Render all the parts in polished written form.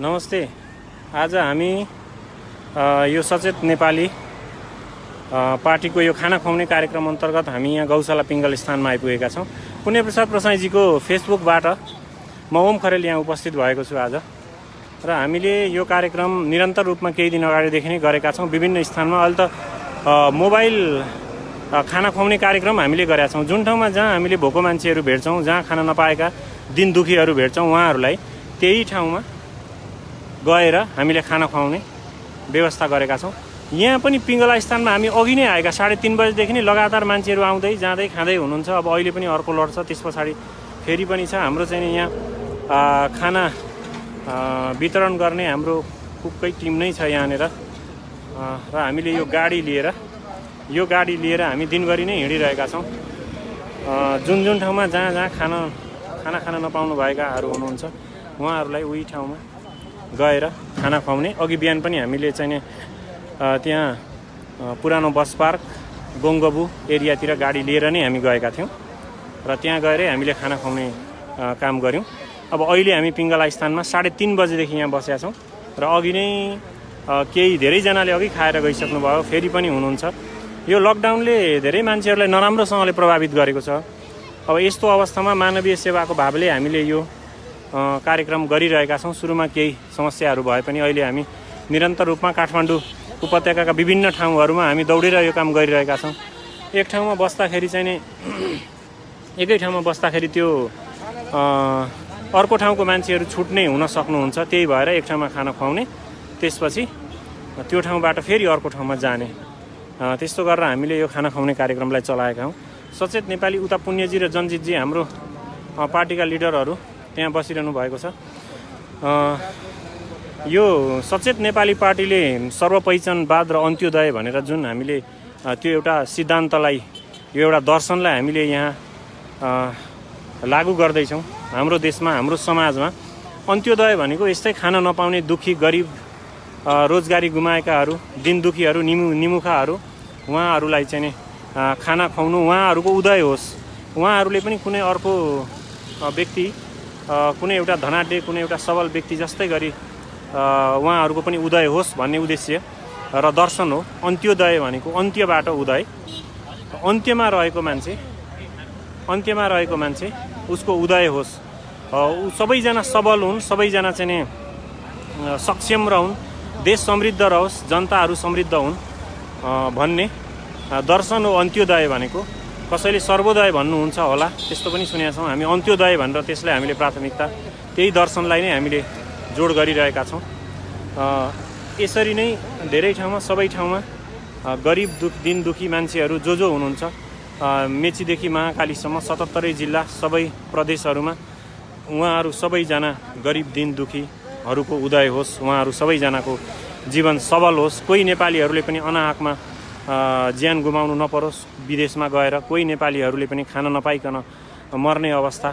नमस्ते। आज हामी यो सचेत नेपाली पार्टीको यो खाना खुवाउने कार्यक्रम अन्तर्गत हामी यहाँ गौशाला पिङ्गल स्थानमा आइपुगेका छौँ। पुण्य प्रसाद प्रसाईजीको फेसबुकबाट म ओम खरेल यहाँ उपस्थित भएको छु आज। र हामीले यो कार्यक्रम निरन्तर रूपमा केही दिन अगाडिदेखि नै गरेका छौँ विभिन्न स्थानमा। अहिले त मोबाइल खाना खुवाउने कार्यक्रम हामीले गरेका छौँ। जुन ठाउँमा जहाँ हामीले भोको मान्छेहरू भेट्छौँ, जहाँ खाना नपाएका दिन दुखीहरू भेट्छौँ, उहाँहरूलाई त्यही ठाउँमा गएर हामीले खाना खुवाउने व्यवस्था गरेका छौँ। यहाँ पनि पिङ्गला स्थानमा हामी अघि नै आएका 3:30 बजेदेखि नै लगातार मान्छेहरू आउँदै जाँदै खाँदै हुनुहुन्छ। अब अहिले पनि अर्को लड्छ, त्यस पछाडि फेरि पनि छ। हाम्रो चाहिँ यहाँ खाना वितरण गर्ने हाम्रो कुककै टिम नै छ यहाँनिर। र हामीले यो गाडी लिएर हामी दिनभरि नै हिँडिरहेका छौँ। जुन जुन ठाउँमा जहाँ खाना खान नपाउनु भएकाहरू हुनुहुन्छ उहाँहरूलाई उही ठाउँमा गएर खाना खुवाउने। अघि बिहान पनि हामीले चाहिँ त्यहाँ पुरानो बस पार्क गोङ्गबु एरियातिर गाडी लिएर नै हामी गएका थियौँ र त्यहाँ गएरै हामीले खाना खुवाउने काम गऱ्यौँ। अब अहिले हामी पिङ्गला स्थानमा 3:30 बजेदेखि यहाँ बसेका छौँ र अघि नै केही धेरैजनाले अघि खाएर गइसक्नु भयो, फेरि पनि हुनुहुन्छ। यो लकडाउनले धेरै मान्छेहरूलाई नराम्रोसँगले प्रभावित गरेको छ। अब यस्तो अवस्थामा मानवीय सेवाको भावले हामीले यो कार्यक्रम गरिरहेका छौँ। सुरुमा केही समस्याहरू भए पनि अहिले हामी निरन्तर रूपमा काठमाडौँ उपत्यकाका विभिन्न ठाउँहरूमा हामी दौडेर यो काम गरिरहेका छौँ। एकै ठाउँमा बस्दाखेरि त्यो अर्को ठाउँको मान्छेहरू छुट्नै हुन सक्नुहुन्छ। त्यही भएर एक ठाउँमा खाना खुवाउने, त्यसपछि त्यो ठाउँबाट फेरि अर्को ठाउँमा जाने, त्यस्तो गरेर हामीले यो खाना खुवाउने कार्यक्रमलाई चलाएका हौँ। सचेत नेपाली उता पुण्यजी र जनजितजी हाम्रो पार्टीका लिडरहरू त्यहाँ बसिरहनु भएको छ। यो सचेत नेपाली पार्टीले सर्वपहिचानवाद र अन्त्योदय भनेर जुन हामीले त्यो एउटा सिद्धान्तलाई, यो एउटा दर्शनलाई हामीले यहाँ लागू गर्दैछौँ हाम्रो देशमा, हाम्रो समाजमा। अन्त्योदय भनेको यस्तै खान नपाउने दुखी, गरिब, रोजगारी गुमाएकाहरू, दिन दुखीहरू, निमुखाहरू, उहाँहरूलाई चाहिँ खाना खुवाउनु, उहाँहरूको उदय होस्। उहाँहरूले पनि कुनै अर्को व्यक्ति, कुनै एउटा धनाढ्य, कुनै एउटा सबल व्यक्ति जस्तै गरी उहाँहरूको पनि उदय होस् भन्ने उद्देश्य र दर्शन हो। अन्त्योदय भनेको अन्त्यबाट उदय, अन्त्यमा रहेको मान्छे उसको उदय होस्, सबैजना सबल हुन्, सबैजना चाहिँ सक्षम रहन्, देश समृद्ध रहोस्, जनताहरू समृद्ध हुन् भन्ने दर्शन हो अन्त्योदय भनेको। कसैले सर्वोदय भन्नुहुन्छ होला, त्यस्तो पनि सुनेका छौँ। हामी अन्त्योदय भनेर त्यसलाई हामीले प्राथमिकता, त्यही दर्शनलाई नै हामीले जोड गरिरहेका छौँ। यसरी नै धेरै ठाउँमा, सबै ठाउँमा गरिब दिन दुखी मान्छेहरू जो हुनुहुन्छ, मेचीदेखि महाकालीसम्म 77 जिल्ला सबै प्रदेशहरूमा उहाँहरू सबैजना गरिब दिन दुखीहरूको उदय होस्, उहाँहरू सबैजनाको जीवन सबल होस्। कोही नेपालीहरूले पनि अनाहकमा ज्यान गुमाउनु नपरोस्, विदेशमा गएर कोही नेपालीहरूले पनि खान नपाइकन मर्ने अवस्था,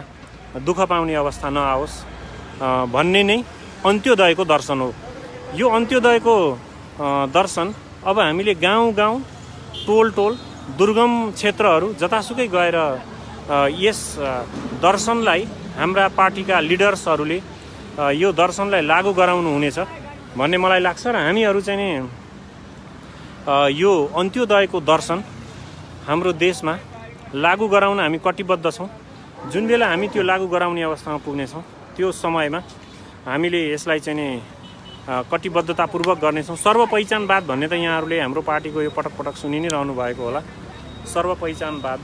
दुःख पाउने अवस्था नआओस् भन्ने नै अन्त्योदयको दर्शन हो। यो अन्त्योदयको दर्शन अब हामीले गाउँ, टोल, दुर्गम क्षेत्रहरू जतासुकै गएर यस दर्शनलाई हाम्रा पार्टीका लिडर्सहरूले यो दर्शनलाई लागू गराउनु हुनेछ भन्ने मलाई लाग्छ। र हामीहरू चाहिँ यो अन्त्योदयको दर्शन हाम्रो देशमा लागू गराउन हामी कटिबद्ध छौँ। जुन बेला हामी त्यो लागू गराउने अवस्थामा पुग्नेछौँ, त्यो समयमा हामीले यसलाई चाहिँ कटिबद्धतापूर्वक गर्नेछौँ। सर्वपहिचानवाद भन्ने त यहाँहरूले हाम्रो पार्टीको यो पटक सुनि नै रहनु भएको होला। सर्वपहिचानवाद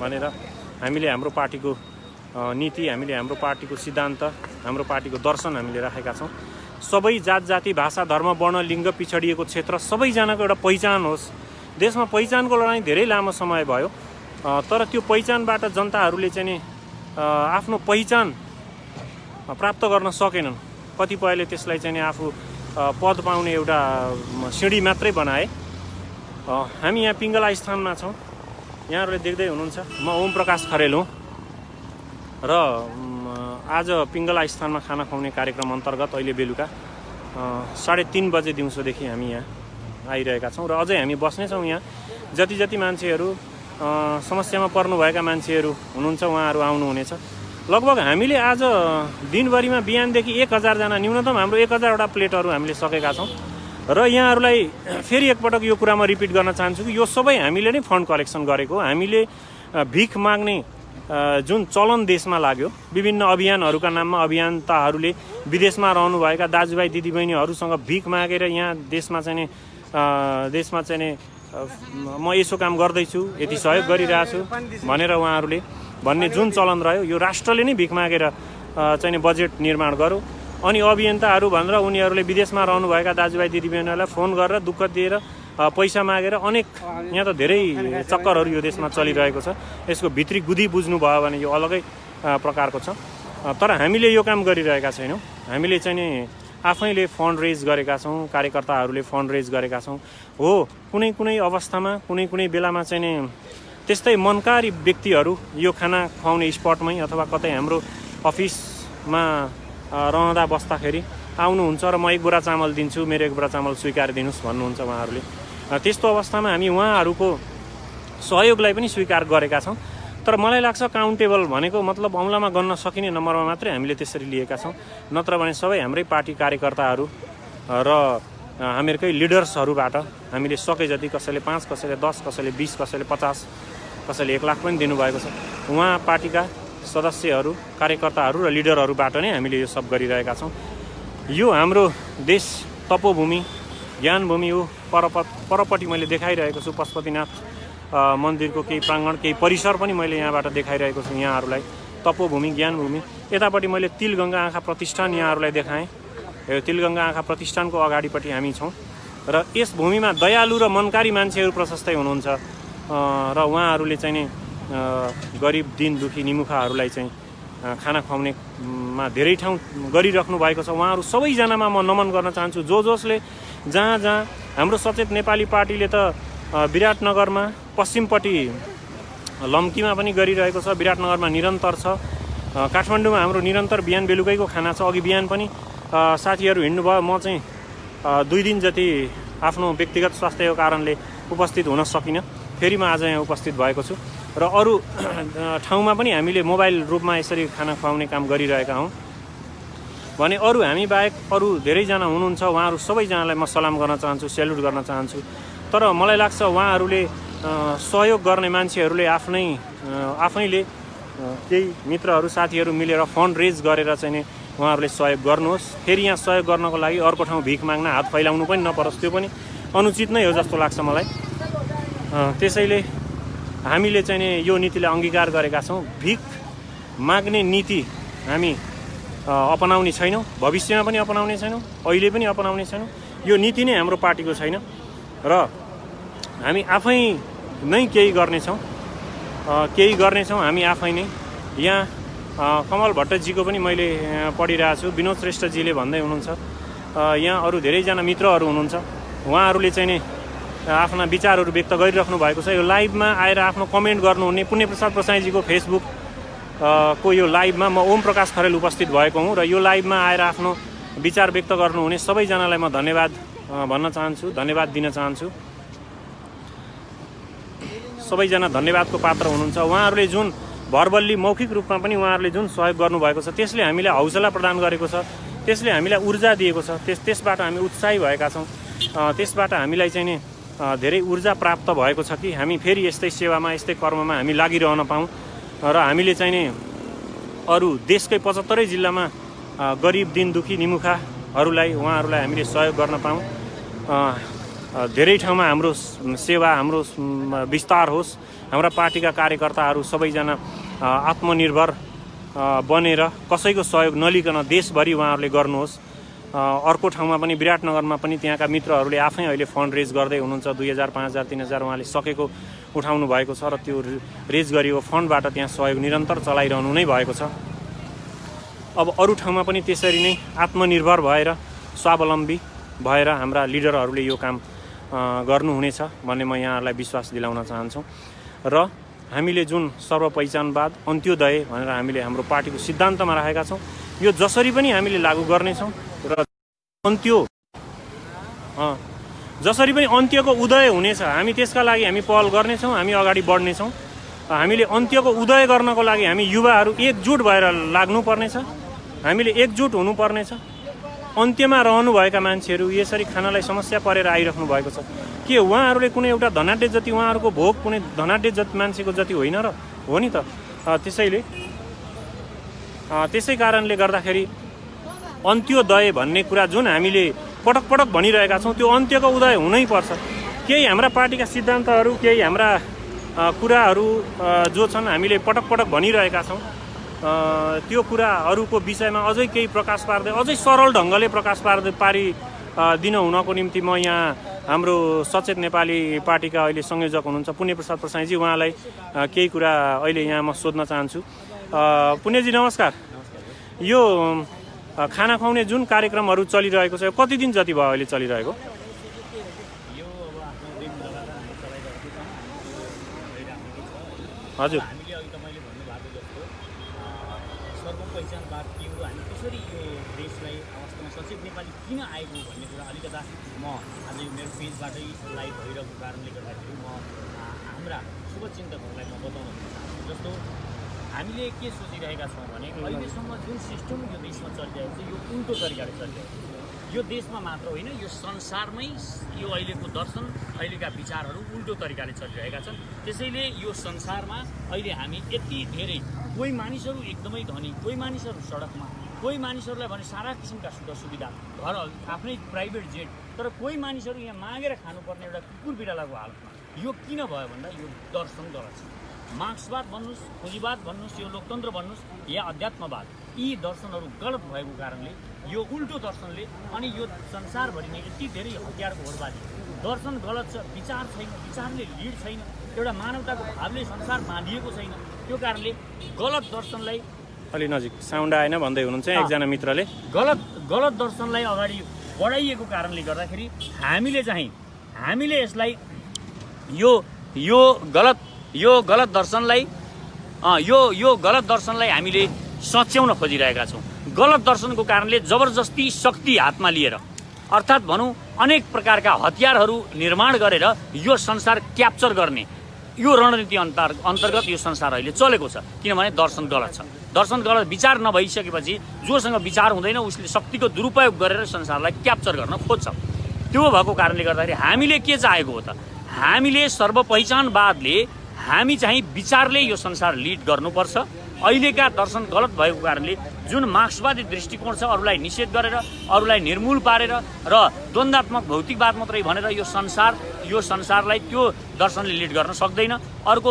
भनेर हामीले हाम्रो पार्टीको नीति, हामीले हाम्रो पार्टीको सिद्धान्त, हाम्रो पार्टीको दर्शन हामीले राखेका छौँ। सबै जात जाति, भाषा, धर्म, वर्ण, लिङ्ग, पिछडिएको क्षेत्र सबैजनाको एउटा पहिचान होस्। देशमा पहिचानको लडाइँ धेरै लामो समय भयो, तर त्यो पहिचानबाट जनताहरूले चाहिँ आफ्नो पहिचान प्राप्त गर्न सकेनन्। कतिपयले त्यसलाई चाहिँ आफू पद पाउने एउटा सिँढी मात्रै बनाए। हामी यहाँ पिङ्गला स्थानमा छौँ, यहाँहरूले देख्दै हुनुहुन्छ। म ओम प्रकाश खरेल हुँ र आज पिङ्गला स्थानमा खाना खुवाउने कार्यक्रम अन्तर्गत अहिले बेलुका 3:30 बजे दिउँसोदेखि हामी यहाँ आइरहेका छौँ र अझै हामी बस्नेछौँ। यहाँ जति मान्छेहरू समस्यामा पर्नुभएका मान्छेहरू हुनुहुन्छ उहाँहरू आउनुहुनेछ। लगभग हामीले आज दिनभरिमा बिहानदेखि 1000 जना न्यूनतम हाम्रो 1000 वटा प्लेटहरू हामीले सकेका छौँ। र यहाँहरूलाई फेरि एकपटक यो कुरा म रिपिट गर्न चाहन्छु कि यो सबै हामीले नै फन्ड कलेक्सन गरेको। हामीले भिख माग्ने जुन चलन देशमा लाग्यो, विभिन्न अभियानहरूका नाममा अभियन्ताहरूले विदेशमा रहनुभएका दाजुभाइ दिदीबहिनीहरूसँग भिख मागेर यहाँ देशमा चाहिँ म यसो काम गर्दैछु, यति सहयोग गरिरहेछु भनेर उहाँहरूले भन्ने जुन चलन रह्यो, यो राष्ट्रले नै भिख मागेर चाहिँ बजेट निर्माण गर्यो। अनि अभियन्ताहरू भनेर उनीहरूले विदेशमा रहनुभएका दाजुभाइ दिदीबहिनीहरूलाई फोन गरेर दुःख दिएर पैसा मागेर अनेक यहाँ त धेरै चक्करहरू यो देशमा चलिरहेको छ। यसको भित्री गुदी बुझ्नुभयो भने यो अलगै प्रकारको छ। तर हामीले यो काम गरिरहेका छैनौँ। हामीले चाहिँ नि आफैले फन्ड रेज गरेका छौँ, कार्यकर्ताहरूले फन्ड रेज गरेका छौँ। हो, कुनै कुनै अवस्थामा कुनै कुनै बेलामा चाहिँ नि त्यस्तै मनकारी व्यक्तिहरू यो खाना खुवाउने स्पटमै अथवा कतै हाम्रो अफिसमा रहँदा बस्दाखेरि आउनुहुन्छ र म 1 बोरा चामल दिन्छु, मेरो 1 बोरा चामल स्वीकार दिनुहोस् भन्नुहुन्छ उहाँहरूले। त्यस्तो अवस्थामा हामी उहाँहरूको सहयोगलाई पनि स्वीकार गरेका छौँ। तर मलाई लाग्छ काउन्टेबल भनेको मतलब औँलामा गन्न सकिने नम्बरमा मात्रै हामीले त्यसरी लिएका छौँ। नत्र भने सबै हाम्रै पार्टी कार्यकर्ताहरू र हामीहरूकै लिडर्सहरूबाट हामीले सके जति, कसैले 5, कसैले 10, कसैले 20, कसैले 50, कसैले 1 लाख पनि दिनुभएको छ। उहाँ पार्टीका सदस्यहरू, कार्यकर्ताहरू र लिडरहरूबाट नै हामीले यो सब गरिरहेका छौँ। यो हाम्रो देश तपोभूमि, ज्ञानभूमि हो। परपट्टि मैले देखाइरहेको छु पशुपतिनाथ मन्दिरको केही प्राङ्गण, केही परिसर पनि मैले यहाँबाट देखाइरहेको छु यहाँहरूलाई। तपोभूमि, ज्ञानभूमि। यतापट्टि मैले तिलगङ्गा आँखा प्रतिष्ठान यहाँहरूलाई देखाएँ। यो तिलगङ्गा आँखा प्रतिष्ठानको अगाडिपट्टि हामी छौँ र यस भूमिमा दयालु र मनकारी मान्छेहरू प्रशस्तै हुनुहुन्छ र उहाँहरूले चाहिँ नि गरिब, दिन दुखी, निमुखाहरूलाई चाहिँ खाना खुवाउनेमा धेरै ठाउँ गरिराख्नु भएको छ। उहाँहरू सबैजनामा म नमन गर्न चाहन्छु। जसले जहाँ जहाँ हाम्रो सचेत नेपाली पार्टीले त विराटनगरमा, पश्चिमपट्टि लम्कीमा पनि गरिरहेको छ, विराटनगरमा निरन्तर छ, काठमाडौँमा हाम्रो निरन्तर बिहान बेलुकैको खाना छ। अघि बिहान पनि साथीहरू हिँड्नुभयो, म चाहिँ 2 दिन जति आफ्नो व्यक्तिगत स्वास्थ्यको कारणले उपस्थित हुन सकिनँ। फेरि म आज यहाँ उपस्थित भएको छु र अरू ठाउँमा पनि हामीले मोबाइल रूपमा यसरी खाना खुवाउने काम गरिरहेका हौँ भने अरू हामी बाहेक अरू धेरैजना हुनुहुन्छ। उहाँहरू सबैजनालाई म सलाम गर्न चाहन्छु, सेल्युट गर्न चाहन्छु। तर मलाई लाग्छ उहाँहरूले सहयोग गर्ने मान्छेहरूले आफैले केही मित्रहरू, साथीहरू मिलेर फन्ड रेज गरेर चाहिँ नि उहाँहरूले सहयोग गर्नुहोस्। फेरि यहाँ सहयोग गर्नको लागि अर्को ठाउँ भिख माग्न हात फैलाउनु पनि नपरोस्, त्यो पनि अनुचित नै हो जस्तो लाग्छ मलाई। त्यसैले हामीले चाहिँ नि यो नीतिलाई अङ्गीकार गरेका छौँ। भिख माग्ने नीति हामी अपनाउने छैनौँ, भविष्यमा पनि अपनाउने छैनौँ, अहिले पनि अपनाउने छैनौँ। यो नीति नै हाम्रो पार्टीको छैन र हामी आफै नै केही गर्नेछौँ हामी आफै नै। यहाँ कमल भट्टजीको पनि मैले पढिरहेको छु, विनोद श्रेष्ठजीले भन्दै हुनुहुन्छ। यहाँ अरू धेरैजना मित्रहरू हुनुहुन्छ, उहाँहरूले चाहिँ नि आफ्ना विचारहरू व्यक्त गरिराख्नु भएको छ। यो लाइभमा आएर आफ्नो कमेन्ट गर्नुहुने पुण्यप्रसाद प्रसाईजीको फेसबुक को यो लाइभमा म ओम प्रकाश खरेल उपस्थित भएको हुँ र यो लाइभमा आएर आफ्नो विचार व्यक्त गर्नुहुने सबैजनालाई म धन्यवाद भन्न चाहन्छु, धन्यवाद दिन चाहन्छु। सबैजना धन्यवादको पात्र हुनुहुन्छ। उहाँहरूले जुन भरबल्ली मौखिक रूपमा पनि उहाँहरूले जुन सहयोग गर्नुभएको छ त्यसले हामीलाई हौसला प्रदान गरेको छ, त्यसले हामीलाई ऊर्जा दिएको छ। त्यसबाट हामी उत्साही भएका छौँ। त्यसबाट हामीलाई चाहिँ नि धेरै ऊर्जा प्राप्त भएको छ कि हामी फेरि यस्तै सेवामा, यस्तै कर्ममा हामी लागिरहन पाऊँ र हामीले चाहिँ नि अरू देशकै 75 जिल्लामा गरिब, दिन दुखी, निमुखाहरूलाई उहाँहरूलाई हामीले सहयोग गर्न पाऊँ। धेरै ठाउँमा हाम्रो सेवा, हाम्रो विस्तार होस्। हाम्रा पार्टीका कार्यकर्ताहरू सबैजना आत्मनिर्भर बनेर कसैको सहयोग नलिकन देशभरि उहाँहरूले गर्नुहोस्। अर्को ठाउँमा पनि विराटनगरमा पनि त्यहाँका मित्रहरूले आफै अहिले फन्ड रेज गर्दै हुनुहुन्छ। 2000, 5000, 3000 उहाँले सकेको उठाउनु भएको छ र त्यो रेज गरिएको फन्डबाट त्यहाँ सहयोग निरन्तर चलाइरहनु नै भएको छ। अब अरू ठाउँमा पनि त्यसरी नै आत्मनिर्भर भएर, स्वावलम्बी भएर हाम्रा लिडरहरूले यो काम गर्नुहुनेछ भन्ने म यहाँहरूलाई विश्वास दिलाउन चाहन्छु। र हामीले जुन सर्वपहिचानवाद, अन्त्योदय भनेर हामीले हाम्रो पार्टीको सिद्धान्तमा राखेका छौँ, यो जसरी पनि हामीले लागू गर्नेछौँ र जसरी पनि अन्त्यको उदय हुनेछ हामी त्यसका लागि हामी पहल गर्नेछौँ, हामी अगाडि बढ्नेछौँ। हामीले अन्त्यको उदय गर्नको लागि हामी युवाहरू एकजुट भएर लाग्नुपर्नेछ। हामीले एकजुट हुनुपर्नेछ। अन्त्यमा रहनुभएका मान्छेहरू यसरी खानालाई समस्या परेर आइराख्नु भएको छ। के उहाँहरूले कुनै एउटा धनाढ्य जति उहाँहरूको भोग कुनै धनाढ्य जति मान्छेको जति होइन र? हो नि त। त्यसै कारणले गर्दाखेरि अन्त्योदय भन्ने कुरा जुन हामीले पटक पटक भनिरहेका छौँ त्यो अन्त्यको उदय हुनै पर्छ। केही हाम्रा पार्टीका सिद्धान्तहरू केही हाम्रा कुराहरू जो छन् हामीले पटक पटक भनिरहेका छौँ त्यो कुराहरूको विषयमा अझै केही प्रकाश पार्दै अझै सरल ढङ्गले प्रकाश पारिदिन हुनको निम्ति म यहाँ हाम्रो सचेत नेपाली पार्टीका अहिले संयोजक हुनुहुन्छ पुण्यप्रसाद प्रसाईजी, उहाँलाई केही कुरा अहिले यहाँ म सोध्न चाहन्छु। पुण्यजी नमस्कार। यो खाना खुवाउने जुन कार्यक्रमहरू चलिरहेको छ यो कति दिन जति भयो अहिले चलिरहेको? हजुर। सर्वपहिचानवाद के हो, हामी कसरी यो देशलाई अवस्थामा सचेत नेपाली किन आएको भन्ने कुरा अलिकता म आज यो मेरो पेजबाटै लाइभ भइरहेको कारणले गर्दाखेरि म हाम्रा शुभचिन्तकहरूलाई म बताउन चाहन्छु। जस्तो हामीले के सोचिरहेका छौँ भने अहिलेसम्म जुन सिस्टम यो देशमा चलिरहेको छ यो उल्टो तरिकाले चलिरहेको छ। यो देशमा मात्र होइन यो संसारमै यो अहिलेको दर्शन अहिलेका विचारहरू उल्टो तरिकाले चलिरहेका छन्। त्यसैले यो संसारमा अहिले हामी यति धेरै कोही मानिसहरू एकदमै धनी, कोही मानिसहरू सडकमा, कोही मानिसहरूलाई भने सारा किसिमका सुख सुविधा, घर आफ्नै प्राइभेट जेट, तर कोही मानिसहरू यहाँ मागेर खानुपर्ने एउटा कुकुर बिरालाको हालतमा। यो किन भयो भन्दा यो दर्शन गलत छ। मार्क्सवाद भन्नुहोस्, पुँजीवाद भन्नुहोस्, यो लोकतन्त्र भन्नुहोस् या अध्यात्मवाद, यी दर्शनहरू गलत भएको कारणले यो उल्टो दर्शनले अनि यो संसारभरि नै यति धेरै हतियारको होडबाजी। दर्शन गलत छ, विचार छैन, विचारले लिड छैन, एउटा मानवताको भावले संसार बाँधिएको छैन। त्यो कारणले गलत दर्शनलाई अलि नजिक साउन्ड आएन भन्दै हुनुहुन्छ एकजना मित्रले। गलत दर्शनलाई अगाडि बढाइएको कारणले गर्दाखेरि हामीले यसलाई यो गलत दर्शनलाई हामीले सच्याउन खोजिरहेका छौँ। गलत दर्शनको कारणले जबरजस्ती शक्ति हातमा लिएर अर्थात् भनौँ अनेक प्रकारका हतियारहरू निर्माण गरेर यो संसार क्याप्चर गर्ने यो रणनीति अन्तर्गत यो संसार अहिले चलेको छ। किनभने दर्शन गलत छ। दर्शन गलत, विचार नभइसकेपछि जोसँग विचार हुँदैन उसले शक्तिको दुरुपयोग गरेर संसारलाई क्याप्चर गर्न खोज्छ। त्यो भएको कारणले गर्दाखेरि हामीले के चाहेको हो त? हामीले सर्वपहिचानवादले हामी चाहिँ विचारले यो संसार लिड गर्नुपर्छ। अहिलेका दर्शन गलत भएको कारणले जुन मार्क्सवादी दृष्टिकोण छ अरूलाई निषेध गरेर अरूलाई निर्मूल पारेर र द्वन्द्वात्मक भौतिकवाद मात्रै भनेर यो संसारलाई त्यो दर्शनले लिड गर्न सक्दैन। अर्को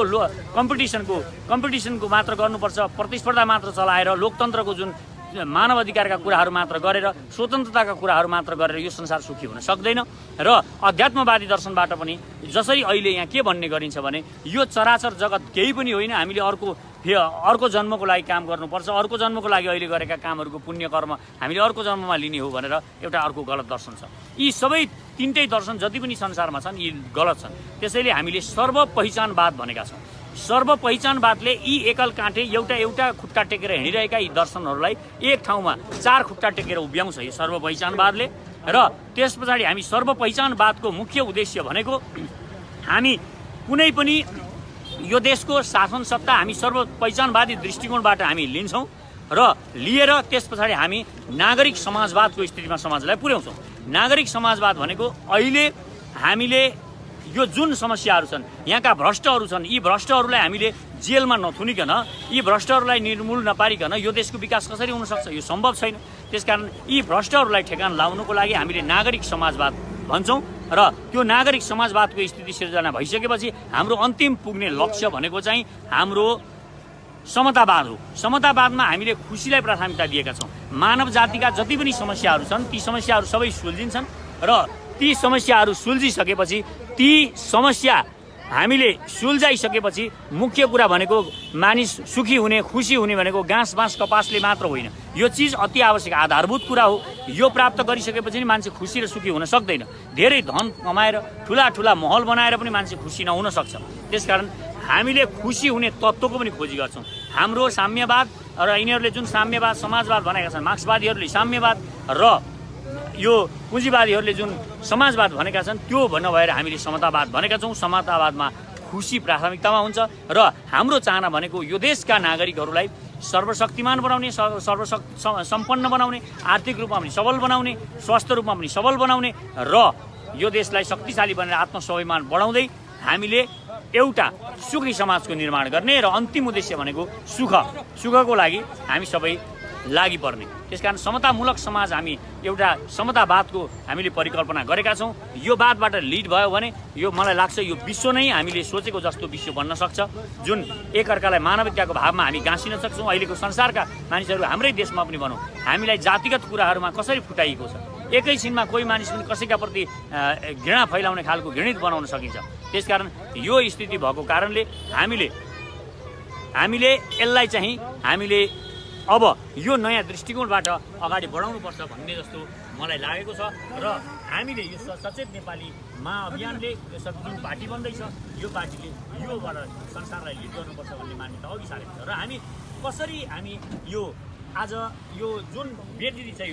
कम्पिटिसनको मात्र गर्नुपर्छ, प्रतिस्पर्धा मात्र चलाएर लोकतन्त्रको जुन मानव अधिकारका कुराहरू मात्र गरेर स्वतन्त्रताका कुराहरू मात्र गरेर यो संसार सुखी हुन सक्दैन। र अध्यात्मवादी दर्शनबाट पनि जसरी अहिले यहाँ के भन्ने गरिन्छ भने यो चराचर जगत केही पनि होइन, हामीले अर्को जन्मको लागि काम गर्नुपर्छ, अर्को जन्मको लागि अहिले गरेका कामहरूको पुण्य कर्म हामीले अर्को जन्ममा लिने हो भनेर एउटा अर्को गलत दर्शन छ। यी सबै तिनटै दर्शन जति पनि संसारमा छन् यी गलत छन्। त्यसैले हामीले सर्वपहिचानवाद भनेका छौँ। सर्वपहिचानवादले यी एकल काँटे एउटा खुट्टा टेकेर हिँडिरहेका यी दर्शनहरूलाई एक ठाउँमा चार खुट्टा टेकेर उभ्याउँछ यो सर्वपहिचानवादले। र त्यस पछाडि हामी सर्वपहिचानवादको मुख्य उद्देश्य भनेको हामी कुनै पनि यो देशको शासन सत्ता हामी सर्वपहिचानवादी दृष्टिकोणबाट हामी लिन्छौँ र लिएर त्यस पछाडि हामी नागरिक समाजवादको स्थितिमा समाजलाई पुर्याउँछौँ। नागरिक समाजवाद भनेको अहिले हामीले यो जुन समस्याहरू छन्, यहाँका भ्रष्टहरू छन्, यी भ्रष्टहरूलाई हामीले जेलमा नथुनिकन, यी भ्रष्टहरूलाई निर्मूल नपारिकन यो देशको विकास कसरी हुनसक्छ? यो सम्भव छैन। त्यसकारण यी भ्रष्टहरूलाई ठेगान लाउनुको लागि हामीले नागरिक समाजवाद भन्छौँ र त्यो नागरिक समाजवादको स्थिति सिर्जना भइसकेपछि हाम्रो अन्तिम पुग्ने लक्ष्य भनेको चाहिँ हाम्रो समतावाद हो। समतावादमा हामीले खुसीलाई प्राथमिकता दिएका छौँ। मानव जातिका जति पनि समस्याहरू छन् ती समस्याहरू सबै सुल्झिन्छन् र ती समस्याहरू सुल्झिसकेपछि ती समस्या हामीले सुल्झाइसकेपछि मुख्य कुरा भनेको मानिस सुखी हुने, खुसी हुने भनेको घाँस बाँस कपासले मात्र होइन। यो चिज अति आवश्यक आधारभूत कुरा हो। यो प्राप्त गरिसकेपछि नि मान्छे खुसी र सुखी हुन सक्दैन। धेरै धन कमाएर ठुला महल बनाएर पनि मान्छे खुसी नहुन सक्छ। त्यसकारण हामीले खुसी हुने तत्त्वको पनि खोजी गर्छौँ। हाम्रो साम्यवाद र यिनीहरूले जुन साम्यवाद समाजवाद भनेका छन्, मार्क्सवादीहरूले साम्यवाद र यो पुँजीवादीहरूले जुन समाजवाद भनेका छन् त्यो नभएर हामीले समतावाद भनेका छौँ। समतावादमा खुसी प्राथमिकतामा हुन्छ र हाम्रो चाहना भनेको यो देशका नागरिकहरूलाई सर्वशक्तिमान बनाउने, सम्पन्न बनाउने, आर्थिक रूपमा पनि सबल बनाउने, स्वास्थ्य रूपमा पनि सबल बनाउने र यो देशलाई शक्तिशाली बनेर आत्मस्वाभिमान बढाउँदै हामीले एउटा सुखी समाजको निर्माण गर्ने र अन्तिम उद्देश्य भनेको सुखको लागि हामी सबै लागि पर्ने। त्यसकारण समतामूलक समाज हामी एउटा समतावादको हामीले परिकल्पना गरेका छौँ। यो वादबाट लिड भयो भने यो मलाई लाग्छ यो विश्व नै हामीले सोचेको जस्तो विश्व बन्न सक्छ, जुन एकअर्कालाई मानवीयताको भावमा हामी गाँसिन सक्छौँ। अहिलेको संसारका मानिसहरू हाम्रै देशमा पनि भनौँ, हामीलाई जातिगत कुराहरूमा कसरी फुटाइएको छ, एकैछिनमा कोही मानिस पनि कसैका प्रति घृणा फैलाउने खालको घृणित बनाउन सकिन्छ। त्यसकारण यो स्थिति भएको कारणले हामीले यसलाई चाहिँ हामीले अब यो नयाँ दृष्टिकोणबाट अगाडि बढाउनुपर्छ भन्ने जस्तो मलाई लागेको छ र हामीले यो सचेत नेपाली महाअभियानले जुन पार्टी बन्दैछ यो पार्टीले योबाट संसारलाई लिड गर्नुपर्छ भन्ने मान्यता अघि सारेको छ र हामी कसरी हामी यो आज यो जुन व्यक्ति छ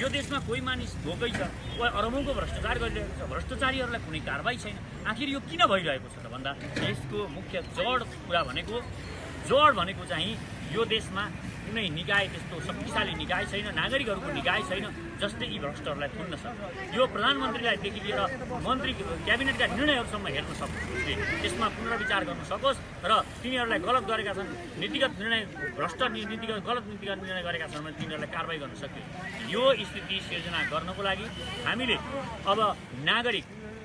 यो देशमा कोही मानिस भोकै छ, कोही अरबौँको भ्रष्टाचार गरिरहेको छ, भ्रष्टाचारीहरूलाई कुनै कारबाही छैन। आखिर यो किन भइरहेको छ त भन्दा यसको मुख्य जड भनेको चाहिँ यो देशमा कुनै निकाय त्यस्तो शक्तिशाली निकाय छैन, नागरिकहरूको निकाय छैन जसले यी भ्रष्टहरूलाई थुन्न सक्छ। यो प्रधानमन्त्रीलाईदेखि लिएर मन्त्री क्याबिनेटका निर्णयहरूसम्म हेर्न सक्छ, त्यसमा पुनर्विचार गर्न सकोस् र तिनीहरूलाई गलत गरेका छन्, गलत नीतिगत निर्णय गरेका छन् भने तिनीहरूलाई कारबाही गर्न सकियो। यो स्थिति सिर्जना गर्नको लागि हामीले अब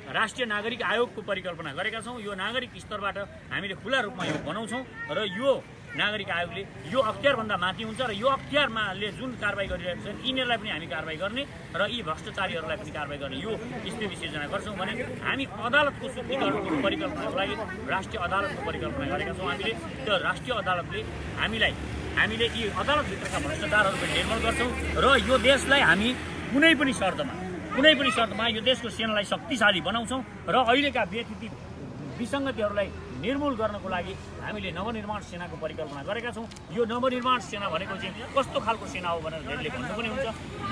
राष्ट्रिय नागरिक आयोगको परिकल्पना गरेका छौँ। यो नागरिक स्तरबाट हामीले खुला रूपमा यो बनाउँछौँ र यो नागरिक आयोगले यो अख्तियारभन्दा माथि हुन्छ र यो अख्तियारले जुन कारबाही गरिरहेको छ यिनीहरूलाई पनि हामी कारबाही गर्ने र यी भ्रष्टाचारीहरूलाई पनि कारबाही गर्ने यो स्थिति सिर्जना गर्छौँ भने हामी अदालतको शुद्धिकरणको परिकल्पनाको लागि राष्ट्रिय अदालतको परिकल्पना गरेका छौँ। हामीले त्यो राष्ट्रिय अदालतले हामीले यी अदालतभित्रका भ्रष्टाचारहरू पनि निर्मूल गर्छौँ र यो देशलाई हामी कुनै पनि शर्तमा यो देशको सेनालाई शक्तिशाली बनाउँछौँ र अहिलेका विसङ्गतिहरूलाई निर्मूल गर्नको लागि हामीले नवनिर्माण सेनाको परिकल्पना गरेका छौँ। यो नवनिर्माण सेना भनेको चाहिँ कस्तो खालको सेना हो भनेर धेरैले भन्नु पनि हुन्छ।